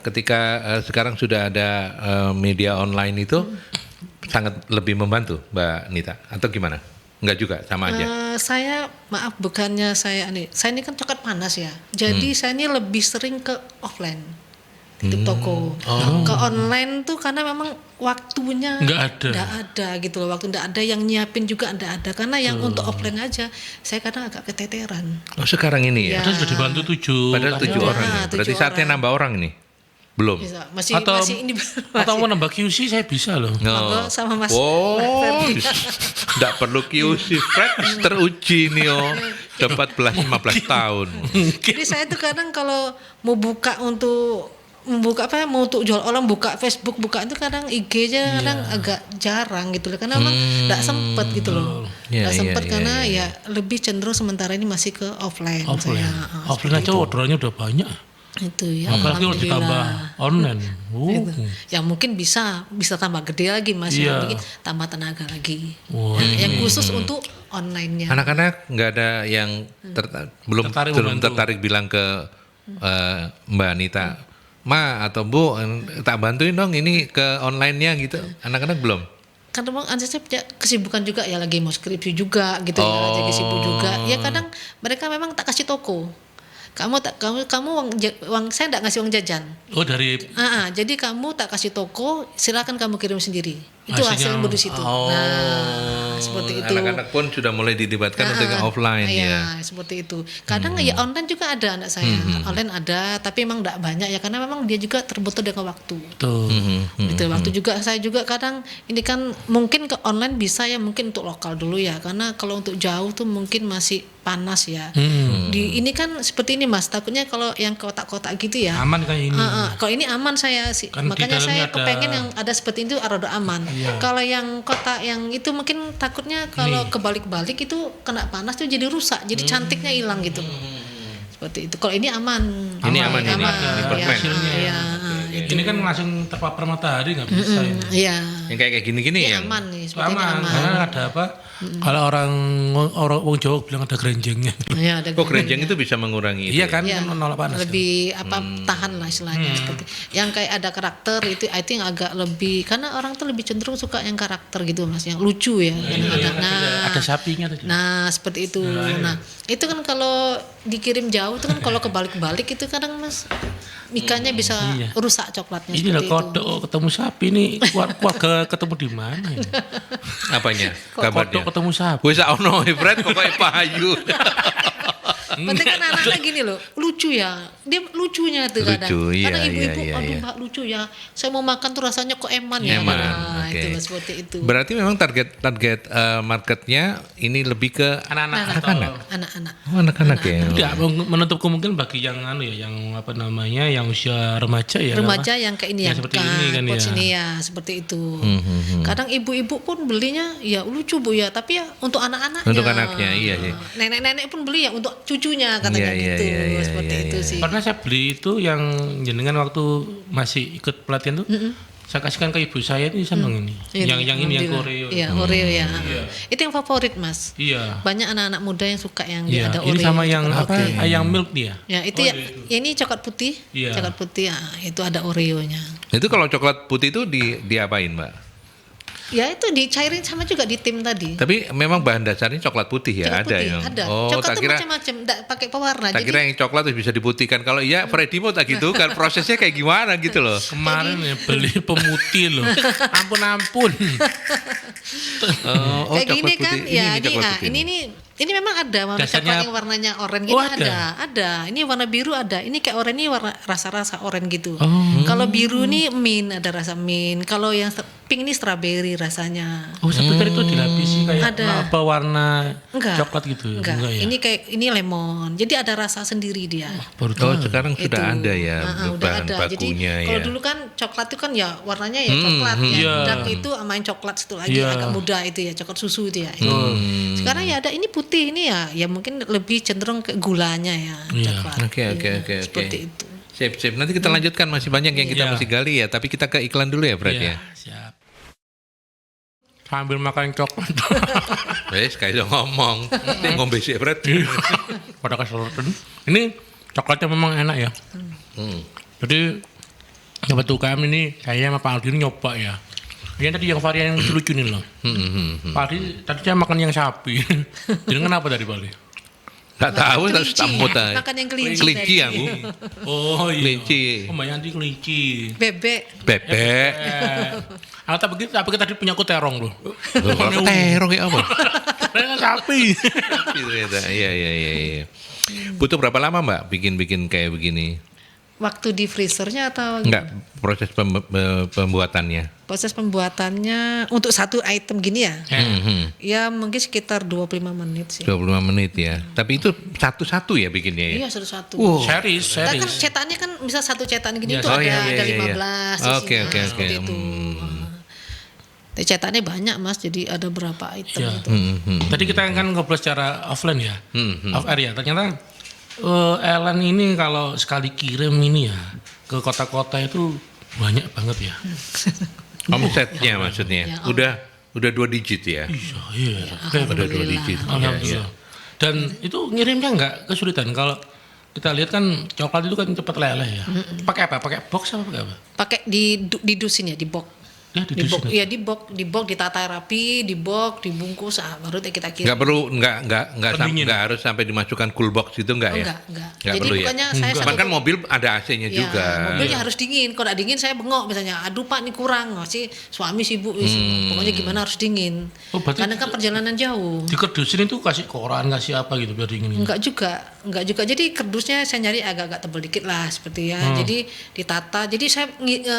Ketika sekarang sudah ada media online itu sangat lebih membantu Mbak Nita atau gimana? Enggak juga, sama aja. Saya maaf bukannya saya ini kan coklat panas ya. Jadi saya ini lebih sering ke offline. Titip toko. Ke online tuh karena memang waktunya Nggak ada gitu loh. Waktu nggak ada yang nyiapin juga nggak ada. Karena yang untuk offline aja saya kadang agak keteteran. Oh, sekarang ini ya. Ya. terus sudah dibantu 7. Padahal 7 Ada, orang ya. 7 Berarti saatnya orang. nambah orang ini. Belum. Bisa. Masih Atau ini atau mau nambah QC saya bisa loh. Monggo sama Mas. Oh, Ferdi. tidak perlu QC. Fred teruji nih oh. Udah 14-15 tahun. Jadi saya tuh kadang kalau mau buka untuk mau untuk jual orang buka Facebook buka itu kadang IG-nya kadang agak jarang gitu loh karena memang enggak sempet gitu loh. Iya, Enggak sempet iya, karena ya lebih cenderung sementara ini masih ke offline. Offline. Saya. Offline aja orderannya udah banyak. Itu ya. Apalagi kalau ditambah online. Ya mungkin bisa tambah gede lagi Mas Iya. ya mungkin tambah tenaga lagi. Wah, Nah, yang khusus untuk online-nya. Anak-anak nggak ada yang belum Tertarik belum membantu. tertarik bilang ke Mbak Nita, Ma atau Bu, tak bantuin dong ini ke online-nya gitu. Anak-anak belum. Karena memang saya punya kesibukan juga ya lagi mau skripsi juga gitu ya lagi sibuk juga ya kadang mereka memang tak kasih toko kamu uang saya enggak ngasih uang jajan. Oh, dari Jadi kamu tak kasih toko silakan kamu kirim sendiri itu Hasilnya- hasil di situ. Nah seperti itu. Anak-anak pun sudah mulai dilibatkan untuk yang offline ya. Seperti itu. Kadang ya online juga ada anak saya. Online ada, tapi memang enggak banyak ya karena memang dia juga terbutuh dengan waktu. tuh. Gitu. Waktu juga saya juga kadang ini kan mungkin ke online bisa ya mungkin untuk lokal dulu ya karena kalau untuk jauh tuh mungkin masih panas ya. Di ini kan seperti ini Mas, takutnya kalau yang kotak-kotak gitu ya. Aman kayak ini. Kalau ini aman saya sih. Kan di Makanya saya dalamnya ada- kepengen yang ada seperti itu rada aman. Iya. Kalau yang kotak yang itu mungkin takutnya kalau kebalik-balik itu kena panas tuh jadi rusak, jadi cantiknya hilang gitu. Seperti itu. Kalau ini aman. Ini aman, ini aman. ini Ya, permen. ya, Ini kan langsung terpapar matahari nggak bisa ini. Iya. Yang kayak gini-gini Ini yang aman nih, seperti ini Aman, aman. karena ada apa? Kalau orang wong Jawa bilang ada gerenjengnya. Iya, ada kok kerenjang itu bisa mengurangi itu. Iya kan, Iya, kan menolak panas. lebih tahan lah istilahnya seperti yang kayak ada karakter itu I think agak lebih karena orang tuh lebih cenderung suka yang karakter gitu Mas, yang lucu ya. Ada sapinya tadi. Nah seperti itu. Nah itu kan kalau dikirim jauh itu kan kalau kebalik-balik itu kadang Mas ikannya bisa rusak coklatnya. Ini lah seperti itu. kodok ketemu sapi ini keluarga ketemu di mana ini? Apanya? Kodok Kabarnya. ketemu sapi. Wis ono Fred kok kayak payu. Penting kan anak-anak gini loh, lucu ya. Dia lucunya tuh kadang. Lucu, iya, Kadang ibu-ibu, iya, aduh iya. Mbak lucu ya. Saya mau makan tuh rasanya kok eman ya. Eman, Nah, oke. itu loh seperti itu. Berarti memang target marketnya ini lebih ke Anak-anak anak-anak. Anak-anak. Oh, anak-anak ya. Tidak menutup kemungkinan bagi yang yang apa namanya, yang usia remaja ya. Remaja apa? yang kayak ini ya, seperti ini kan pouch ya. ini ya, seperti itu. Kadang ibu-ibu pun belinya ya lucu Bu ya, tapi ya untuk anak-anaknya. Untuk anaknya, iya sih. Nenek-nenek pun beli ya untuk cucunya katanya Iya, gitu, iya, seperti iya, itu iya. sih. Pernah saya beli itu yang jenengan waktu masih ikut pelatihan tuh, saya kasihkan ke ibu saya ini seneng ini. Yang ini yang Koreo. Iya, Oreo ya. Itu yang favorit Mas. Iya. Banyak anak-anak muda yang suka yang Iya, ada ini Oreo. sama yang coklat apa? putih. Ayam milk dia. Ya, itu ya. Ini coklat putih. Iya. Coklat putih ya, itu ada Oreonya. Itu kalau coklat putih itu diapain, Mbak? Ya itu dicairin sama juga di tim tadi. Tapi memang bahan dasarnya coklat putih ya, Coklat ada putih, yang. ada. Oh, Coklat tak tuh kira macam-macam, enggak pakai pewarna. tak Jadi kira yang coklat tuh bisa diputihkan. Kalau iya Freddy mau tak gitu kan prosesnya kayak gimana gitu loh. Kemarin ya beli pemutih loh. Ampun. Oh, kayak gini kan, ya ini, coklat nah, putih. ini memang ada warna Dasarnya- coklat yang warnanya oranye gitu Oh, ada. Ini warna biru ada. Ini kayak oranye warna rasa-rasa oranye gitu. Oh. Kalau biru nih mint, ada rasa mint. Kalau yang pink ini strawberry rasanya. Oh, saya pikir itu dilapisi kayak Ada. apa warna Enggak. coklat gitu. Enggak. ya. Ini lemon. Jadi ada rasa sendiri dia. Baru Oh, tahu. sekarang Itu. sudah ada ya Udah bahan ada. Jadi bakunya kalau ya. dulu kan coklat itu kan ya warnanya ya coklat ya. Iya. Dark itu sama yang coklat itu lagi Iya. agak muda itu ya, coklat susu itu ya. Sekarang ya ada ini putih ini ya mungkin lebih cenderung ke gulanya ya Iya. coklat. Oke. Seperti itu. Sip. Nanti kita lanjutkan masih banyak yang kita Iya. mesti gali ya, tapi kita ke iklan dulu ya, Fred ya. Iya, siap. Sambil makan coklat. Wes kayak udah ngomong. Dia ngombe sih, Fred. Pada keseluruhan. Ini coklatnya memang enak ya. Jadi coba tuh kami ini saya sama Pak Aldi ini nyoba ya. Ini tadi yang varian yang lucu-lucu nih loh. Pak Aldi tadi saya makan yang sapi. Jadi kenapa dari Bali? Gak tahu, tak Kelinci. stamut aja. Makan yang kelinci Kelinci tadi. aku. Oh iya. Kelinci. Oh Mbak Yanti kelinci. Bebek. Bebek. Aku tak begitu, tapi tadi punya aku terong loh. Kalau terong ya apa? Dengan sapi. Iya. Butuh berapa lama Mbak bikin kayak begini? Waktu di freezernya atau Enggak, proses pembuatannya. proses pembuatannya untuk satu item gini ya? Ya mungkin sekitar 25 menit sih. 25 menit ya. Tapi itu satu-satu ya bikinnya ya? Iya satu-satu. Series. Nah, kan cetakannya kan bisa satu cetakan gini Iya, tuh oh, ada, iya, ada iya. 15 Oke, isinya, oke. seperti itu. Cetakannya banyak Mas, jadi ada berapa item Iya. itu. Tadi kita kan ngobrol secara offline ya, off air ya. Ternyata Ellen ini kalau sekali kirim ini ya ke kota-kota itu banyak banget ya. Omsetnya maksudnya. Ya, Udah 2 digit ya? Iya. Udah 2 digit. Alhamdulillah. Dan itu ngirimnya nggak kesulitan. Kalau kita lihat kan coklat itu kan cepat leleh ya. Pakai apa? Pakai box apa pakai apa? Pakai di dusin ya, di box. Ya Di box, didusin. iya di box ditata rapi, di box dibungkus, baru kita kirim. Nggak perlu, nggak harus sampai dimasukkan cool box itu nggak ya? Enggak. Nggak Jadi perlu ya? bukannya saya Cuman kan mobil ada AC-nya ya, juga. mobilnya harus dingin. Kalau nggak dingin saya bengok misalnya. Aduh Pak ini kurang. Masih suami sibuk. Pokoknya gimana harus dingin. Oh, berarti Karena kan perjalanan jauh. di kerdusin itu kasih koran, kasih apa gitu biar dingin. Enggak juga. Jadi kerdusnya saya nyari agak-agak tebal dikit lah seperti ya. Jadi ditata. Jadi saya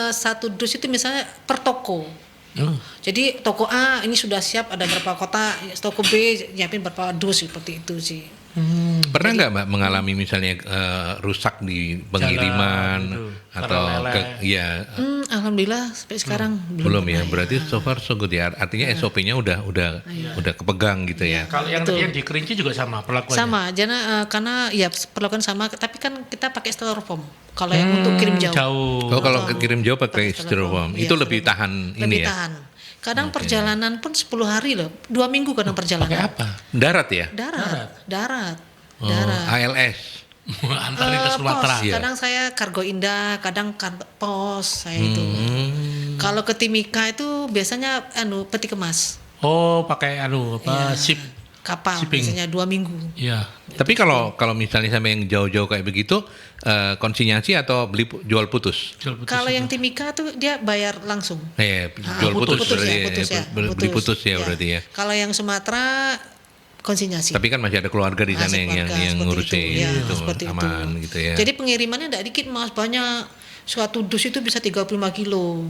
satu dus itu misalnya per toko. Oh. Jadi toko A ini sudah siap ada berapa kotak, toko B nyiapin berapa dus seperti itu sih. Pernah nggak Mbak mengalami misalnya rusak di pengiriman Jalan, atau ya Alhamdulillah sampai sekarang belum ya? pernah Berarti so far so good ya. Artinya SOP-nya udah kepegang gitu ya. Kalau yang tadi yang di Kerinci juga sama perlakuannya. sama, karena ya perlakuan sama, tapi kan kita pakai styrofoam. Kalau yang untuk kirim jauh. Jauh. Oh, kalau kirim jauh pakai styrofoam, Iya, itu lebih tahan lebih ini ya. tahan. Kadang perjalanan pun 10 hari loh, 2 minggu kadang perjalanan. Pakai apa? Darat ya? Darat. Oh, ALS. Antar lintas Sumatera. Pos. Kadang saya kargo Indah, kadang pos saya itu. Kalau ke Timika itu biasanya peti kemas. Oh, pakai ship. Kapal Shipping. biasanya 2 minggu. Iya. Tapi kalau misalnya sama yang jauh-jauh kayak begitu, konsinyasi atau jual putus? Kalau yang Timika tuh dia bayar langsung. Jual putus, beli putus ya Ya. berarti ya. Kalau yang Sumatera konsinyasi. Tapi kan masih ada keluarga di sana Masih yang keluarga, ngurusin seperti itu. Ya, itu seperti aman itu. gitu ya. Jadi pengirimannya enggak dikit Mas, banyak. Suatu dus itu bisa 35 kilo.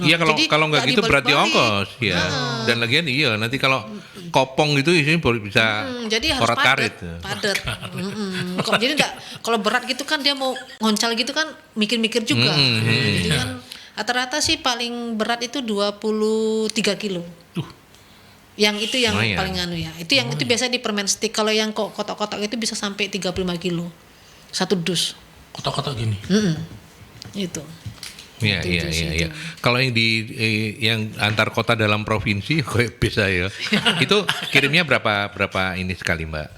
Iya jadi kalau nggak gitu berarti dibalik-balik. ongkos ya. Dan lagian nanti kalau kopong gitu isinya bisa Jadi harus korat karit. padat. Jadi enggak, kalau berat gitu kan dia mau ngoncal gitu kan mikir-mikir juga. Jadi kan rata-rata sih paling berat itu 23 kilo. Yang itu yang Lumayan. paling ya. Itu yang itu biasa di permen stick. Kalau yang kotak-kotak itu bisa sampai 35 kilo. Satu dus. Kotak-kotak gini. Itu. Iya. Kalau yang yang antar kota dalam provinsi kayak bisa ya. Itu kirimnya berapa ini sekali Mbak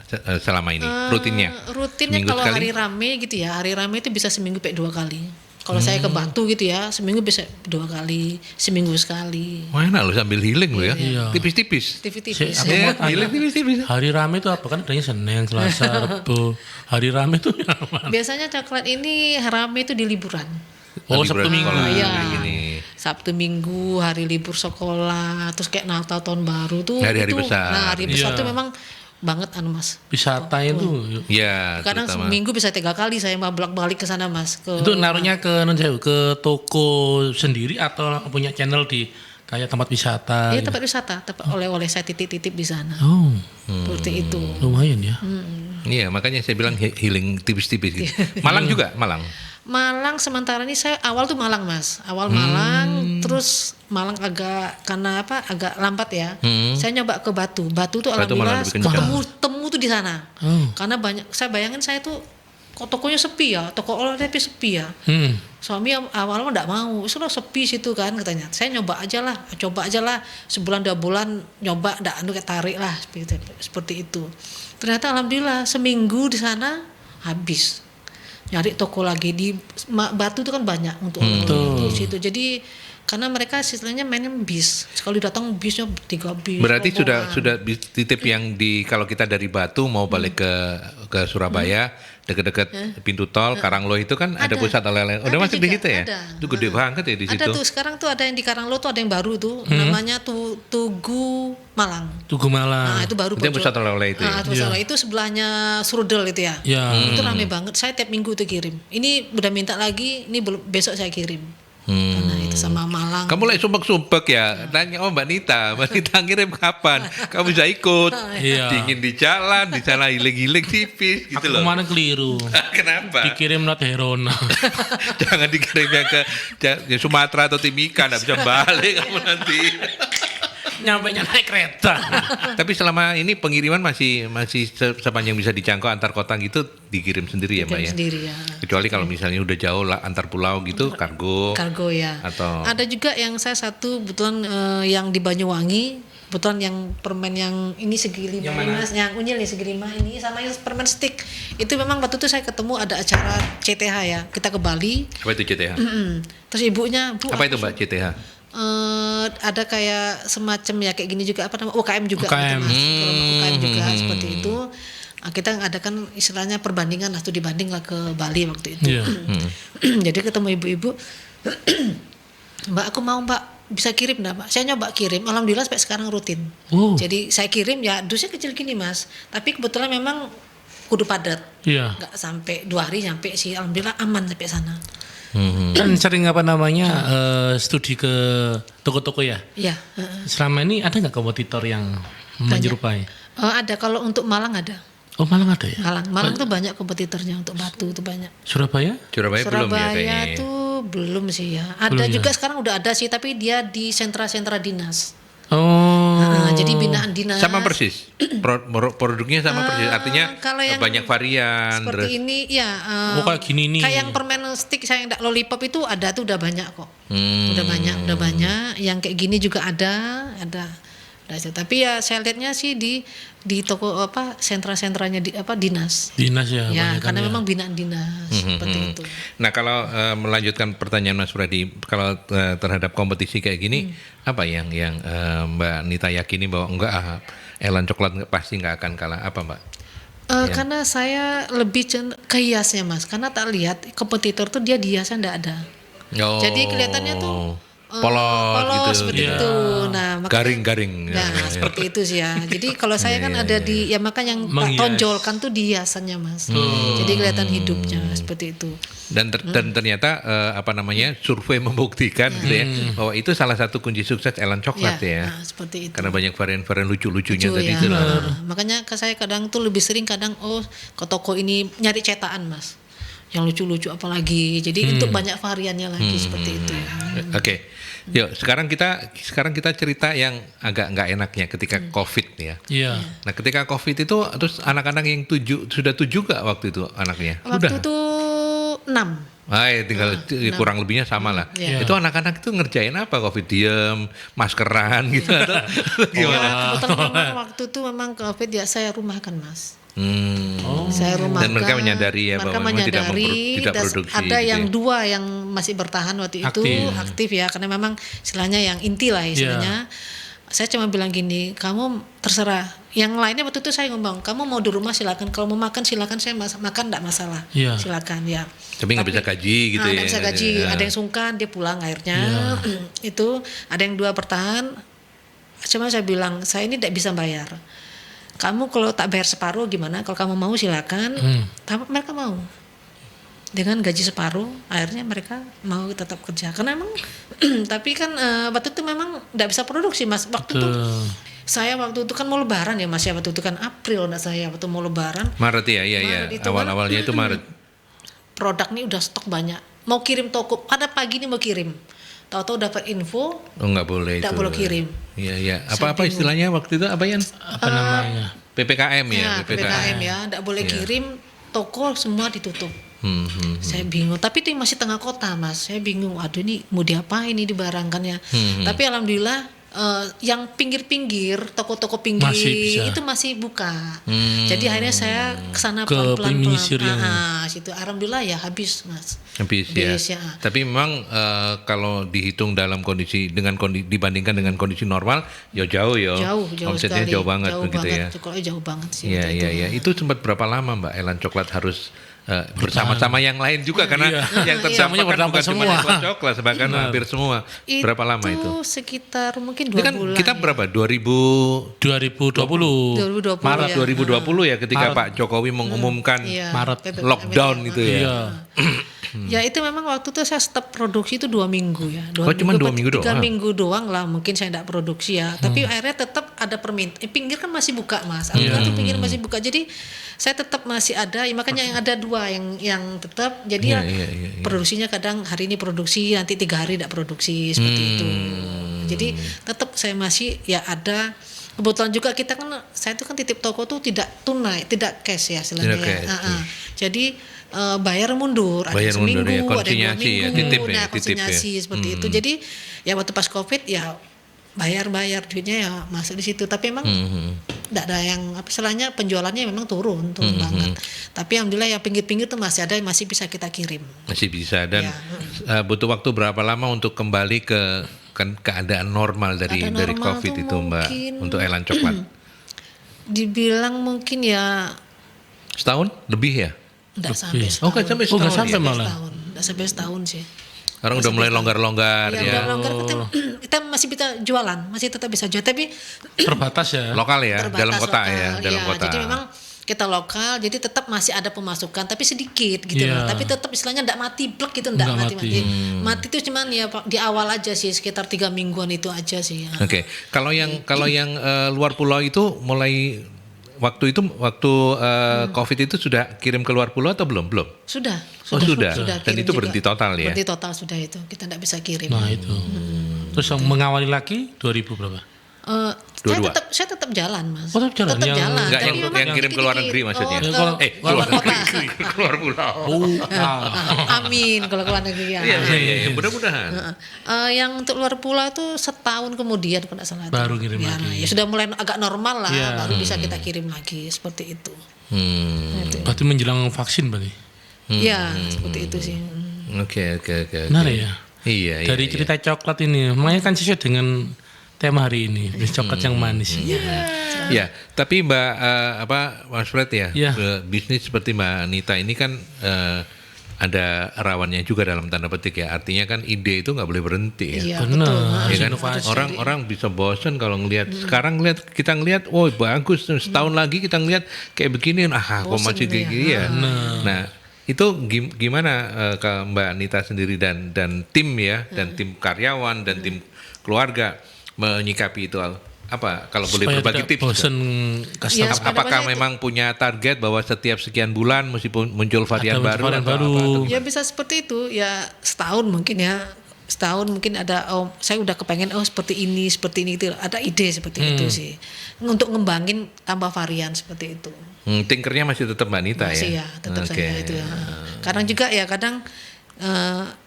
selama ini rutinnya? Rutinnya Seminggu kalau sekali? hari rame gitu ya. Hari rame itu bisa seminggu 2 kali. Kalau saya ke Batu gitu ya, seminggu bisa 2 kali, seminggu sekali. Wah enak loh sambil healing loh ya. Iya. Tipis-tipis. Tipis-tipis. Aku mau tanya, Healing tipis-tipis. hari rame itu apa? Kan adanya Senin, Selasa, Rabu. Hari rame itu yang mana? Biasanya coklat ini rame itu di liburan. Oh, Liburan Sabtu Minggu. sekolah, Iya. kayak gini. Sabtu Minggu, hari libur sekolah, terus kayak Natal tahun baru tuh. Hari-hari itu, besar. Nah, hari besar Iya. tuh memang banget Mas. Wisata itu. Iya. Kadang terutama. seminggu bisa 3 kali saya mau bolak-balik ke sana Mas. Itu naruhnya ke toko sendiri atau punya channel di kayak tempat wisata? Iya gitu? tempat wisata, tempat oleh-oleh saya titip-titip di sana. Oh, Seperti itu. lumayan ya. Iya makanya saya bilang healing tipis-tipis gitu. Malang juga Malang. Malang sementara ini saya awal tuh Malang Mas. Awal Malang, terus Malang agak lambat ya. Saya nyoba ke Batu. Batu tuh Batu malah alhamdulillah lebih kencang. temu tuh di sana. Karena banyak, saya bayangin saya tuh tokonya sepi ya, toko oleh-oleh sepi ya. Suami awalnya enggak mau, sudah sepi situ kan katanya. Saya coba aja lah, sebulan 2 bulan nyoba enggak kayak tarik lah seperti itu. Ternyata alhamdulillah seminggu di sana habis. Nyari toko lagi di Batu itu kan banyak untuk oleh-oleh di situ. Jadi karena mereka istilahnya mainnya bis. Sekali datang bisnya 3 bis. Berarti rombongan. sudah titip yang kalau kita dari Batu mau balik ke Surabaya dekat-dekat pintu tol Karanglo itu kan ada pusat oleh-oleh. Udah Ada masuk di juga, situ ya? ada. Itu gede banget ya di situ. Ada tuh sekarang tuh ada yang di Karanglo tuh ada yang baru tuh namanya Tugu Malang. Tugu Malang. Nah, itu baru Itu yang pusat oleh-oleh itu ya? Nah, pusat oleh-oleh itu sebelahnya Surudel itu ya. Ya. Itu rame banget. Saya tiap minggu tuh kirim. Ini udah minta lagi, ini besok saya kirim. Karena itu sama Malang. Kamu lagi sumpek-sumpek ya? Tanya Mbak Nita ngirim kapan? Kamu bisa ikut. Iya. Dingin di jalan, di sana hiling-hiling tipis gitu Aku loh. kemarin keliru. Kenapa? Dikirim not Herona. Jangan dikirimnya ke Sumatera atau Timika, nggak bisa balik kamu nanti. Nyampainya naik kereta. Tapi selama ini pengiriman masih sepanjang bisa dijangkau antar kota gitu dikirim sendiri ya Mbak Kirim ya? sendiri ya. Kecuali kalau misalnya udah jauh lah antar pulau gitu kargo. Kargo ya. Atau Ada juga yang saya satu kebetulan yang di Banyuwangi, kebetulan yang permen yang ini segi 5 Mas, yang unyil nih segi 5 ini sama yang permen stick. Itu memang waktu itu saya ketemu ada acara CTH ya. Kita ke Bali. apa itu CTH? Terus ibunya, Bu, Apa itu Mbak CTH? ada kayak semacam ya kayak gini juga apa namanya UKM juga UKM. gitu, Mas. Kalau UKM juga seperti itu. Nah, kita adakan istilahnya perbandingan lah, studi banding lah ke Bali waktu itu. Iya. Jadi ketemu ibu-ibu, Mbak aku mau Mbak bisa kirim enggak Mbak? Saya nyoba kirim, alhamdulillah sampai sekarang rutin. Oh. Jadi saya kirim ya dusnya kecil gini Mas, tapi kebetulan memang kudu padat. Iya. Nggak sampai 2 hari nyampe sih, alhamdulillah aman sampai sana. Kan sering studi ke toko-toko ya. Iya. Selama ini ada nggak kompetitor yang menyerupai? Ada kalau untuk Malang ada. Oh, Malang ada ya? Malang tuh banyak kompetitornya untuk batu tuh banyak. Surabaya? Surabaya belum ya kayaknya. Tuh belum sih ya. Ada juga sekarang udah ada sih, tapi dia di sentra-sentra dinas. Oh. Jadi binaan dinas. Sama persis. Produknya sama persis. Artinya kalau yang banyak varian. Seperti terus. ini ya. Kayak gini nih. Kayak yang permen stick saya yang lollipop itu ada tuh udah banyak kok. Udah banyak. Yang kayak gini juga ada. Tapi ya saya lihatnya sih di toko sentra-sentranya dinas. Dinas ya. Ya, karena memang binaan dinas seperti itu. Nah, kalau melanjutkan pertanyaan Mas Fredy, kalau terhadap kompetisi kayak gini, apa yang Mbak Nita yakini bahwa Elan Coklat pasti nggak akan kalah, apa Mbak? Karena saya lebih ke hiasnya Mas, karena tak lihat kompetitor tuh dia hiasnya nggak ada. Oh. Jadi kelihatannya tuh polos seperti gitu. itu. Nah, garing-garing. Nah, seperti itu sih ya. Jadi kalau saya kan ada di makanya yang tak tonjolkan tuh di hiasannya Mas. Jadi kelihatan hidupnya seperti itu. Dan ternyata survei membuktikan gitu ya bahwa itu salah satu kunci sukses Elan Coklat ya. Nah, seperti itu. Karena banyak varian-varian lucu-lucunya tadi ya. itu. Makanya saya kadang tuh lebih sering ke toko ini nyari cetakan Mas. Yang lucu-lucu apalagi. Jadi untuk banyak variannya lagi seperti itu ya. Oke. Yuk, sekarang kita cerita yang agak nggak enaknya ketika COVID ya. Iya. Nah, ketika COVID itu terus anak-anak yang sudah 7 nggak waktu itu anaknya? Waktu itu 6. Tinggal kurang lebihnya sama lah. Yeah. Itu anak-anak itu ngerjain apa? COVID diem, maskeran gitu atau gimana? Kebetulan memang waktu itu memang COVID ya saya rumahkan Mas. Saya rumahkan. Dan mereka menyadari ya bahwa memang tidak produksi. Ada gitu yang ya. 2 yang masih bertahan waktu itu aktif ya, karena memang istilahnya yang inti lah istilahnya. Saya cuma bilang gini, kamu terserah. Yang lainnya waktu itu saya ngomong, kamu mau di rumah silakan, kalau mau makan silakan, saya makan enggak masalah. Silakan ya. Tapi nggak bisa gaji gitu ya. Nggak bisa gaji, ada yang sungkan dia pulang akhirnya. Itu ada yang 2 bertahan. Cuma saya bilang, saya ini tidak bisa bayar. Kamu kalau tak bayar separuh gimana? Kalau kamu mau silakan. Tapi mereka mau. Dengan gaji separuh, akhirnya mereka mau tetap kerja. Karena memang, tapi kan waktu itu memang tidak bisa produksi Mas. Waktu itu kan mau lebaran ya Mas ya. Waktu itu kan April waktu mau lebaran. Maret ya, awal-awalnya itu Maret. Produk ini udah stok banyak. Mau kirim toko, pada pagi ini mau kirim. Tahu-tahu dapat info, nggak boleh kirim. Iya. Apa istilahnya waktu itu apa Yan? Apa namanya? PPKM ya. PPKM ya, nggak boleh kirim, toko semua ditutup. Saya bingung, tapi itu masih tengah kota Mas. Saya bingung, aduh ini mau diapain ini dibarangkannya. Tapi alhamdulillah yang pinggir-pinggir, toko-toko pinggir itu masih buka. Jadi akhirnya saya kesana pelan-pelan. Situ alhamdulillah ya habis Mas. Habis ya. Tapi memang kalau dihitung dalam dibandingkan dengan kondisi normal, ya jauh ya. Omsetnya jauh banget begitu ya. Jauh banget sih. Iya. Itu sempat berapa lama Mbak Elan Coklat harus bersama-sama yang lain juga karena yang terdampak kan bukan cuma Elan Coklat, bahkan hampir semua. Berapa lama itu? Sekitar mungkin 2 bulan. Kita berapa? 2020. Maret 2020 ya ketika Pak Jokowi mengumumkan Maret lockdown itu ya. Ya itu memang waktu itu saya stop produksi itu 2 minggu ya. Cuma 2 minggu doang? 3 minggu doang lah mungkin saya tidak produksi ya. Tapi akhirnya tetap ada permintaan. Pinggir kan masih buka Mas. Itu pinggir masih buka. Jadi saya tetap masih ada. Makanya yang ada 2 yang tetap. Jadi produksinya kadang hari ini produksi, nanti 3 hari tidak produksi seperti itu. Jadi tetap saya masih ya ada. Kebetulan juga saya itu kan titip toko tuh tidak tunai, tidak cash ya istilahnya. Jadi bayar mundur, ada yang seminggu, ada yang 2 minggu, konsinyasi seperti itu. Jadi ya waktu pas COVID ya bayar duitnya ya masuk di situ. Tapi emang tidak ada yang istilahnya penjualannya memang turun banget. Tapi alhamdulillah ya pinggir-pinggir tuh masih ada, masih bisa kita kirim. Masih bisa dan butuh waktu berapa lama untuk kembali ke keadaan normal dari COVID itu Mbak untuk Elan Coklat? Dibilang mungkin ya setahun lebih ya? Enggak sampai setahun. Enggak sampai malah. Enggak sampai setahun sih. Sekarang udah mulai longgar-longgar ya. Longgar kita masih bisa jualan, masih tetap bisa jual tapi terbatas ya. Lokal ya, dalam kota lokal, ya, dalam kota. Jadi memang kita lokal, jadi tetap masih ada pemasukan tapi sedikit gitu loh. Tapi tetap istilahnya enggak mati blek gitu, enggak mati. Mati itu cuman ya di awal aja sih, sekitar 3 mingguan itu aja sih. Oke. Kalau yang luar pulau itu mulai waktu COVID itu sudah kirim keluar pulau atau belum? Belum. Sudah. Sudah. Dan kirim itu juga. berhenti total ya. Berhenti total sudah itu. Kita tidak bisa kirim. Nah itu. Terus yang mengawali lagi 2000 berapa? Saya tetap jalan, Mas. Oh, tetap jalan. Tetap jalan. Enggak, Tapi memang yang kirim ke luar negeri maksudnya. Keluar kota. Keluar pulau. Amin kalau keluar negeri ya. Iya, mudah-mudahan. Yang untuk luar pulau itu setahun kemudian kalau tidak salah. Baru kirim lagi. Ya sudah mulai agak normal lah, baru bisa kita kirim lagi seperti itu. Berarti menjelang vaksin berarti? Iya, seperti itu sih. Oke. Benar ya? Iya. Dari cerita coklat ini, makanya kan sesuai dengan tema hari ini, coklat yang manis. Ya, tapi Mas Fred ya, Ya. bisnis seperti Mbak Nita ini kan ada rawannya juga dalam tanda petik ya. Artinya kan ide itu nggak boleh berhenti ya. Iya, Benar. betul. Ya kan? Inovasi. Orang bisa bosan kalau ngelihat. Sekarang kita ngelihat, oh bagus. Setahun lagi kita ngelihat kayak begini, kok masih kayak gini ya. Nah, itu gimana ke Mbak Nita sendiri dan tim ya, dan tim karyawan dan tim keluarga menyikapi itu apa? Kalau boleh Supaya berbagi tidak tips. bosen Iya, customer. Apakah memang punya target bahwa setiap sekian bulan mesti muncul varian Ada baru? varian atau baru. apa? Ya bisa seperti itu, ya setahun mungkin ada saya udah kepengen seperti ini itu, ada ide seperti itu sih, untuk ngembangin tambah varian seperti itu. Tinkernya masih tetap Mbak Nita Masih ya? tetap Oke. saya itu ya. Kadang juga ya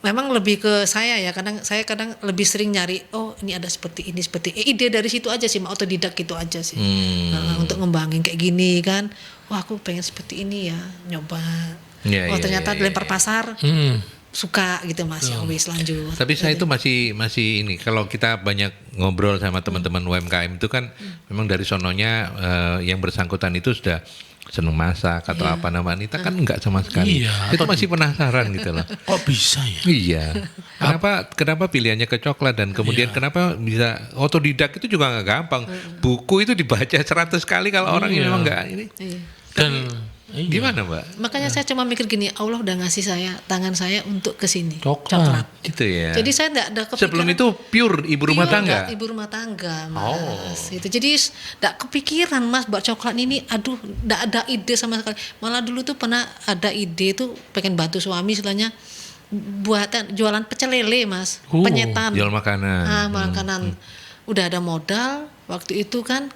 memang lebih ke saya ya, saya kadang lebih sering nyari ini ada seperti ini ide dari situ aja sih, otodidak gitu aja sih. Untuk ngembangin kayak gini kan, aku pengen seperti ini ya, nyoba. Ternyata dilempar pasar suka gitu Mas, ya wis lanjut. Tapi saya itu masih ini, kalau kita banyak ngobrol sama teman-teman UMKM itu kan memang dari sononya yang bersangkutan itu sudah seneng masak atau apa nama Nita kan enggak sama sekali. Iya, Itu masih penasaran gitu loh. Kok bisa ya? Iya. Kenapa pilihannya ke coklat dan kemudian kenapa bisa otodidak itu juga nggak gampang. Buku itu dibaca 100 kali kalau orang ini memang nggak ini. Dan Gimana Mbak? Makanya saya cuma mikir gini, Allah udah ngasih tangan saya untuk kesini Coklat. Gitu ya. Jadi saya enggak ada kepikiran. Sebelum itu pure ibu rumah tangga. Ibu rumah tangga, Mas. Itu jadi enggak kepikiran Mas buat coklat ini. Aduh, enggak ada ide sama sekali. Malah dulu tuh pernah ada ide tuh pengen bantu suami istilahnya buatan jualan pecel lele, Mas. Penyetan. Jual makanan. Makanan. Udah ada modal waktu itu kan.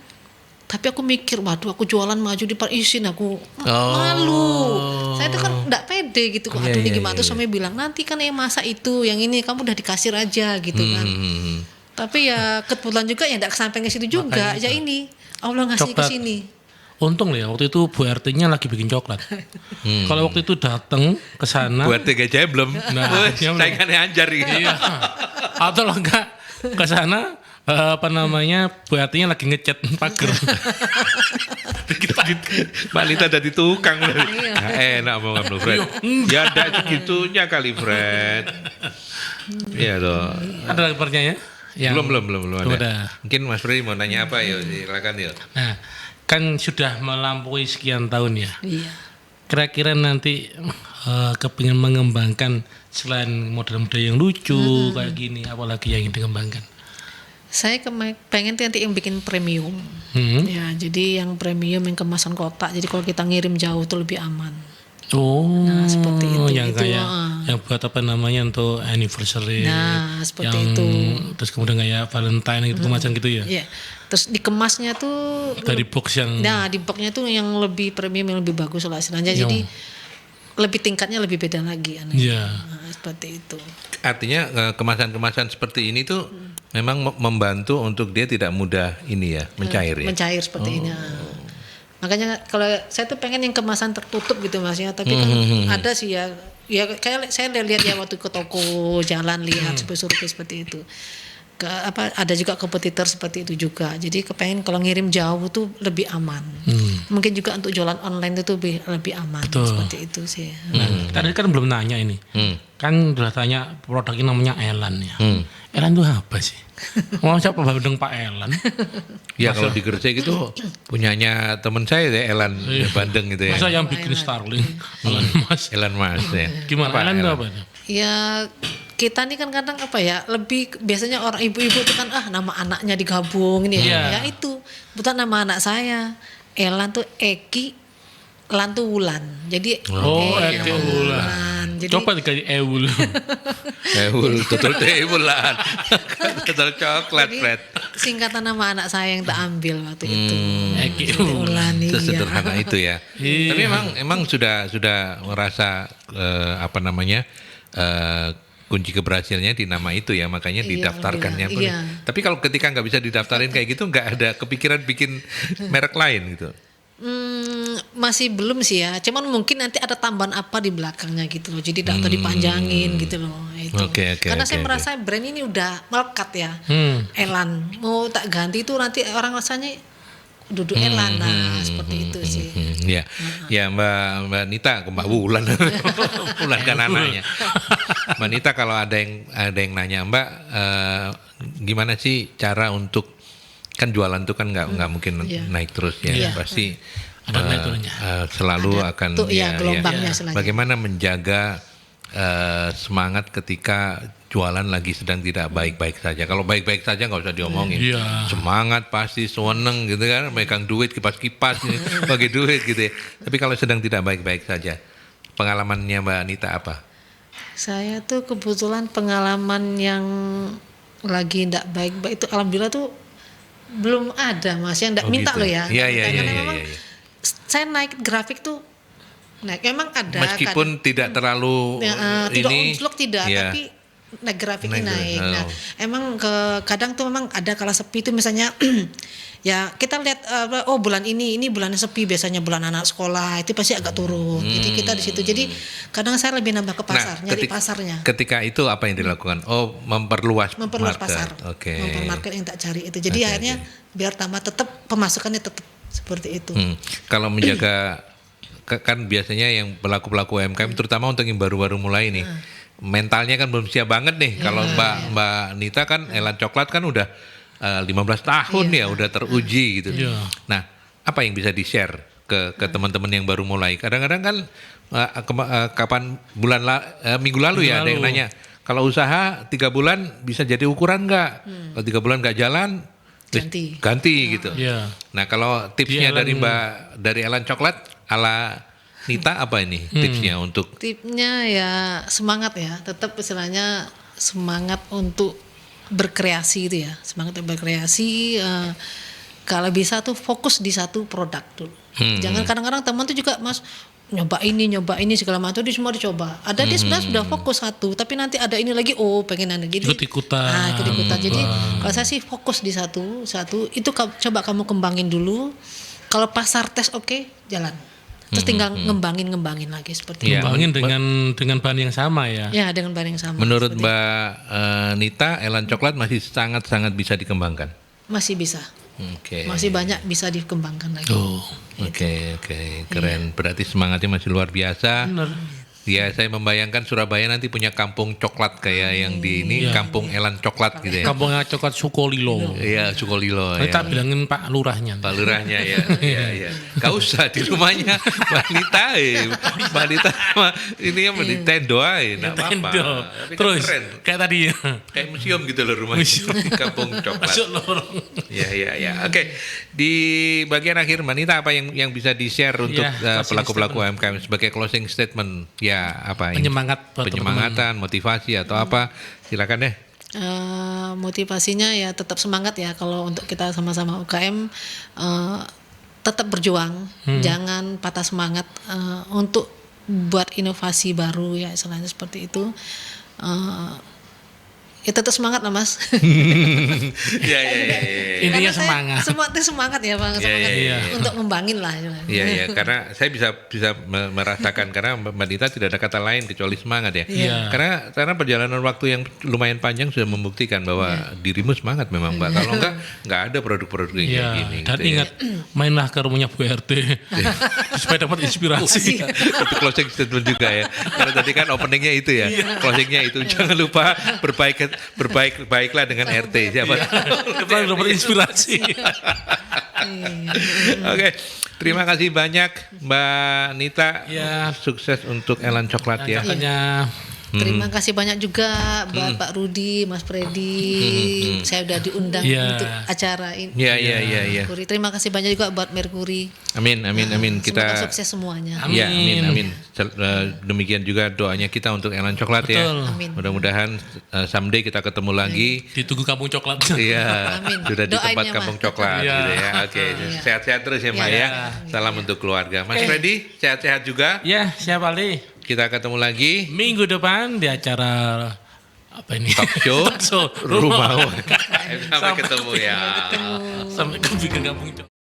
Tapi aku mikir, waduh aku jualan maju di izin aku malu. Saya tuh kan enggak pede gitu kok. Aduh ini gimana tuh suami bilang, nanti kan yang masak itu, yang ini kamu udah di kasir aja gitu kan. Tapi ya kebetulan juga ya enggak sampai ke situ juga. Ya ini Allah ngasih ke sini. Untung ya waktu itu Bu RT-nya lagi bikin coklat. Kalau waktu itu datang ke sana, Bu RT gajahnya belum. Nah, saingannya Anjar ini. Iya. Atau enggak ke sana Bu RT-nya lagi ngecat pagar. Mbak Lita jadi tukang. Enak mau ngambil Fred. Ya ada segitunya kali Fred. Iya dong. Ada lagi pertanyaan? Belum ada. Mungkin Mas Fred mau nanya apa ya? Silakan ya. Nah, kan sudah melampaui sekian tahun ya. Iya. Kira-kira nanti kepingin mengembangkan selain model-model yang lucu kayak gini, apalagi yang ingin dikembangkan? Saya pengen nanti yang bikin premium. Ya, jadi yang premium yang kemasan kotak. Jadi kalau kita ngirim jauh itu lebih aman. Nah, seperti itu. Yang kayak yang buat apa namanya untuk anniversary. Nah, seperti yang, itu. Terus kemudian kayak Valentine gitu macam gitu ya. Iya. Terus dikemasnya tuh dari box yang di boxnya tuh yang lebih premium, yang lebih bagus lah istilahnya. Jadi lebih tingkatnya lebih beda lagi Iya. Seperti itu. Artinya kemasan-kemasan seperti ini tuh memang membantu untuk dia tidak mudah ini ya, mencair ya. Mencair seperti ini. Makanya kalau saya tuh pengen yang kemasan tertutup gitu Mas ya, tapi kan ada sih ya kayak saya lihat ya waktu ke toko jalan lihat survei seperti itu. Ada juga kompetitor seperti itu juga. Jadi kepengen kalau ngirim jauh tuh lebih aman. Mungkin juga untuk jualan online itu lebih aman. Betul. Seperti itu sih. Tadi kan belum nanya ini. Kan udah tanya produknya namanya Elan ya. Elan itu apa sih? Mau siapa Bandung Pak Elan? Ya kalau di Gresik itu punyanya teman saya ya Elan Bandeng gitu ya. Masa yang bikin Starlink Elan Mas. Elan Mas ya. Gimana Elan itu apa? Ya kita nih kan kadang lebih biasanya orang ibu-ibu itu kan nama anaknya digabung ini ya itu bukan nama anak saya. Elan tuh Eki, Lan tuh Wulan. Jadi Eki Wulan. Jadi, Coba dikasih Ewul. Ewul, tutul Ewulan. Tutul coklat, jadi Fred. singkatan nama anak saya yang tak ambil waktu itu. Eki Wulan. Iya. Sesederhana itu ya. Iya. Tapi emang sudah merasa kunci keberhasilannya di nama itu ya, makanya Iya, didaftarkannya. iya. Tapi kalau ketika nggak bisa didaftarin kayak gitu, nggak ada kepikiran bikin merek lain gitu. Masih belum sih ya. Cuman mungkin nanti ada tambahan apa di belakangnya gitu loh. Jadi daftar dipanjangin gitu loh. Itu. Oke, Karena saya merasa brand ini udah melekat ya. Elan. Mau tak ganti itu nanti orang rasanya duduk Elan. Nah, seperti itu sih. Ya, ya Mbak Nita ke Mbak Wulan, Wulan kan anaknya. Mbak Nita, kalau ada yang nanya Mbak, gimana sih cara untuk, kan jualan itu kan nggak mungkin naik terus ya, pasti Ada naik turunnya. selalu Ada akan tuh, gelombangnya selanjutnya. Bagaimana menjaga semangat ketika jualan lagi sedang tidak baik-baik saja. Kalau baik-baik saja nggak usah diomongin. Semangat pasti seneng gitu kan, megang duit kipas-kipas bagi duit gitu ya. Tapi kalau sedang tidak baik-baik saja, pengalamannya Mbak Nita apa? Saya tuh kebetulan pengalaman yang lagi tidak baik-baik itu alhamdulillah tuh belum ada Mas, yang tidak minta gitu. loh ya. Iya. Memang saya naik grafik tuh naik, memang ada. Meskipun tidak terlalu tidak ini, unslok tidak, tapi naik grafiknya naik. Nah, emang kadang tuh memang ada kala sepi itu misalnya ya kita lihat bulan ini bulan sepi, biasanya bulan anak sekolah itu pasti agak turun. Jadi kita di situ. Jadi kadang saya lebih nambah ke pasar, nyari pasarnya. Ketika itu apa yang dilakukan? memperluas market. Pasar. Mempermarket yang tak cari itu. Jadi akhirnya biar tambah tetap pemasukannya tetap seperti itu. Kalau menjaga kan biasanya yang pelaku UMKM terutama untuk yang baru-baru mulai nih, mentalnya kan belum siap banget nih. Kalau Mbak Nita kan Elan Coklat kan udah 15 tahun ya, udah teruji gitu. Nah, apa yang bisa di-share ke teman-teman yang baru mulai? Kadang-kadang kan kapan minggu lalu ya ada yang nanya, kalau usaha 3 bulan bisa jadi ukuran nggak? Kalau 3 bulan nggak jalan, ganti gitu. Nah, kalau tipsnya dari Elan Coklat ala Nita apa ini tipsnya untuk? Tipsnya ya semangat ya, tetap istilahnya semangat untuk berkreasi itu ya, semangat untuk berkreasi. Kalau bisa tuh fokus di satu produk dulu. Jangan kadang-kadang teman tuh juga Mas nyoba ini segala macam, dia semua dicoba. Ada dia sebenarnya sudah fokus satu, tapi nanti ada ini lagi, pengen ada gitu. Ikut-ikutan. Jadi kalau saya sih fokus di satu itu coba kamu kembangin dulu. Kalau pasar tes oke, jalan. Terus tinggal ngembangin lagi seperti itu. Ngembangin dengan bahan yang sama ya. Ya, dengan bahan yang sama. Menurut Mbak Nita, Elan Coklat masih sangat-sangat bisa dikembangkan. Masih bisa. Masih banyak bisa dikembangkan lagi. Oke, keren. Berarti semangatnya masih luar biasa. Bener. Ya, saya membayangkan Surabaya nanti punya kampung coklat kayak yang di ini, kampung Elan Coklat gitu ya. Kampung Coklat Sukolilo. Iya, Sukolilo. Kita bilangin Pak Lurahnya. Pak Lurahnya ya. Iya. Gak usah di rumahnya Mbak Nita. Mbak Nita ini yang di tendo aja, enggak apa-apa. Terus keren. kayak tadi ya. Kayak museum gitu loh rumahnya. Kampung Coklat. Masuk lorong. Ya. Oke. Di bagian akhir Mbak Nita apa yang bisa di-share untuk pelaku-pelaku UMKM sebagai closing statement? Ya, apa ini? Penyemangatan, motivasi atau apa? Silakan deh. Motivasinya ya tetap semangat ya, kalau untuk kita sama-sama UKM tetap berjuang, jangan patah semangat untuk buat inovasi baru ya, istilahnya seperti itu. Ya tetap semangat lah Mas. Ya. Intinya semangat. Semua itu semangat ya Bang, untuk membangin lah. Iya, karena saya bisa merasakan karena Mbak Nita tidak ada kata lain kecuali semangat ya. Karena perjalanan waktu yang lumayan panjang sudah membuktikan bahwa dirimu semangat memang Mbak. Kalau enggak ada produk-produk kayak gini. Dan gitu ingat, mainlah ke rumahnya Bu RT supaya dapat inspirasi. Itu closing statement juga ya. Karena tadi kan openingnya itu ya, closingnya itu. Jangan lupa berbaiklah dengan RT. Siapa tahu dapat inspirasi. Oke, terima kasih banyak Mbak Nita. Sukses untuk Elan Coklat ya. Terima kasih banyak juga Bapak Rudi, Mas Freddy. Saya udah diundang untuk acara ini. Iya. Terima kasih banyak juga buat Merkuri. Amin. Semoga sukses semuanya. Amin. Demikian juga doanya kita untuk Elan Coklat ya. Amin. Mudah-mudahan someday kita ketemu lagi. Ditunggu Kampung Coklat. Iya. Sudah di tempat Kampung Coklat gitu ya. Oke, sehat-sehat terus ya Mbak ya. Salam untuk keluarga. Mas Freddy, sehat-sehat juga. Ya, siap Ali. Kita ketemu lagi minggu depan di acara apa ini? Talk show Talk show Rumah. Sampai ketemu ya. Sampai ke Kampung Coklat.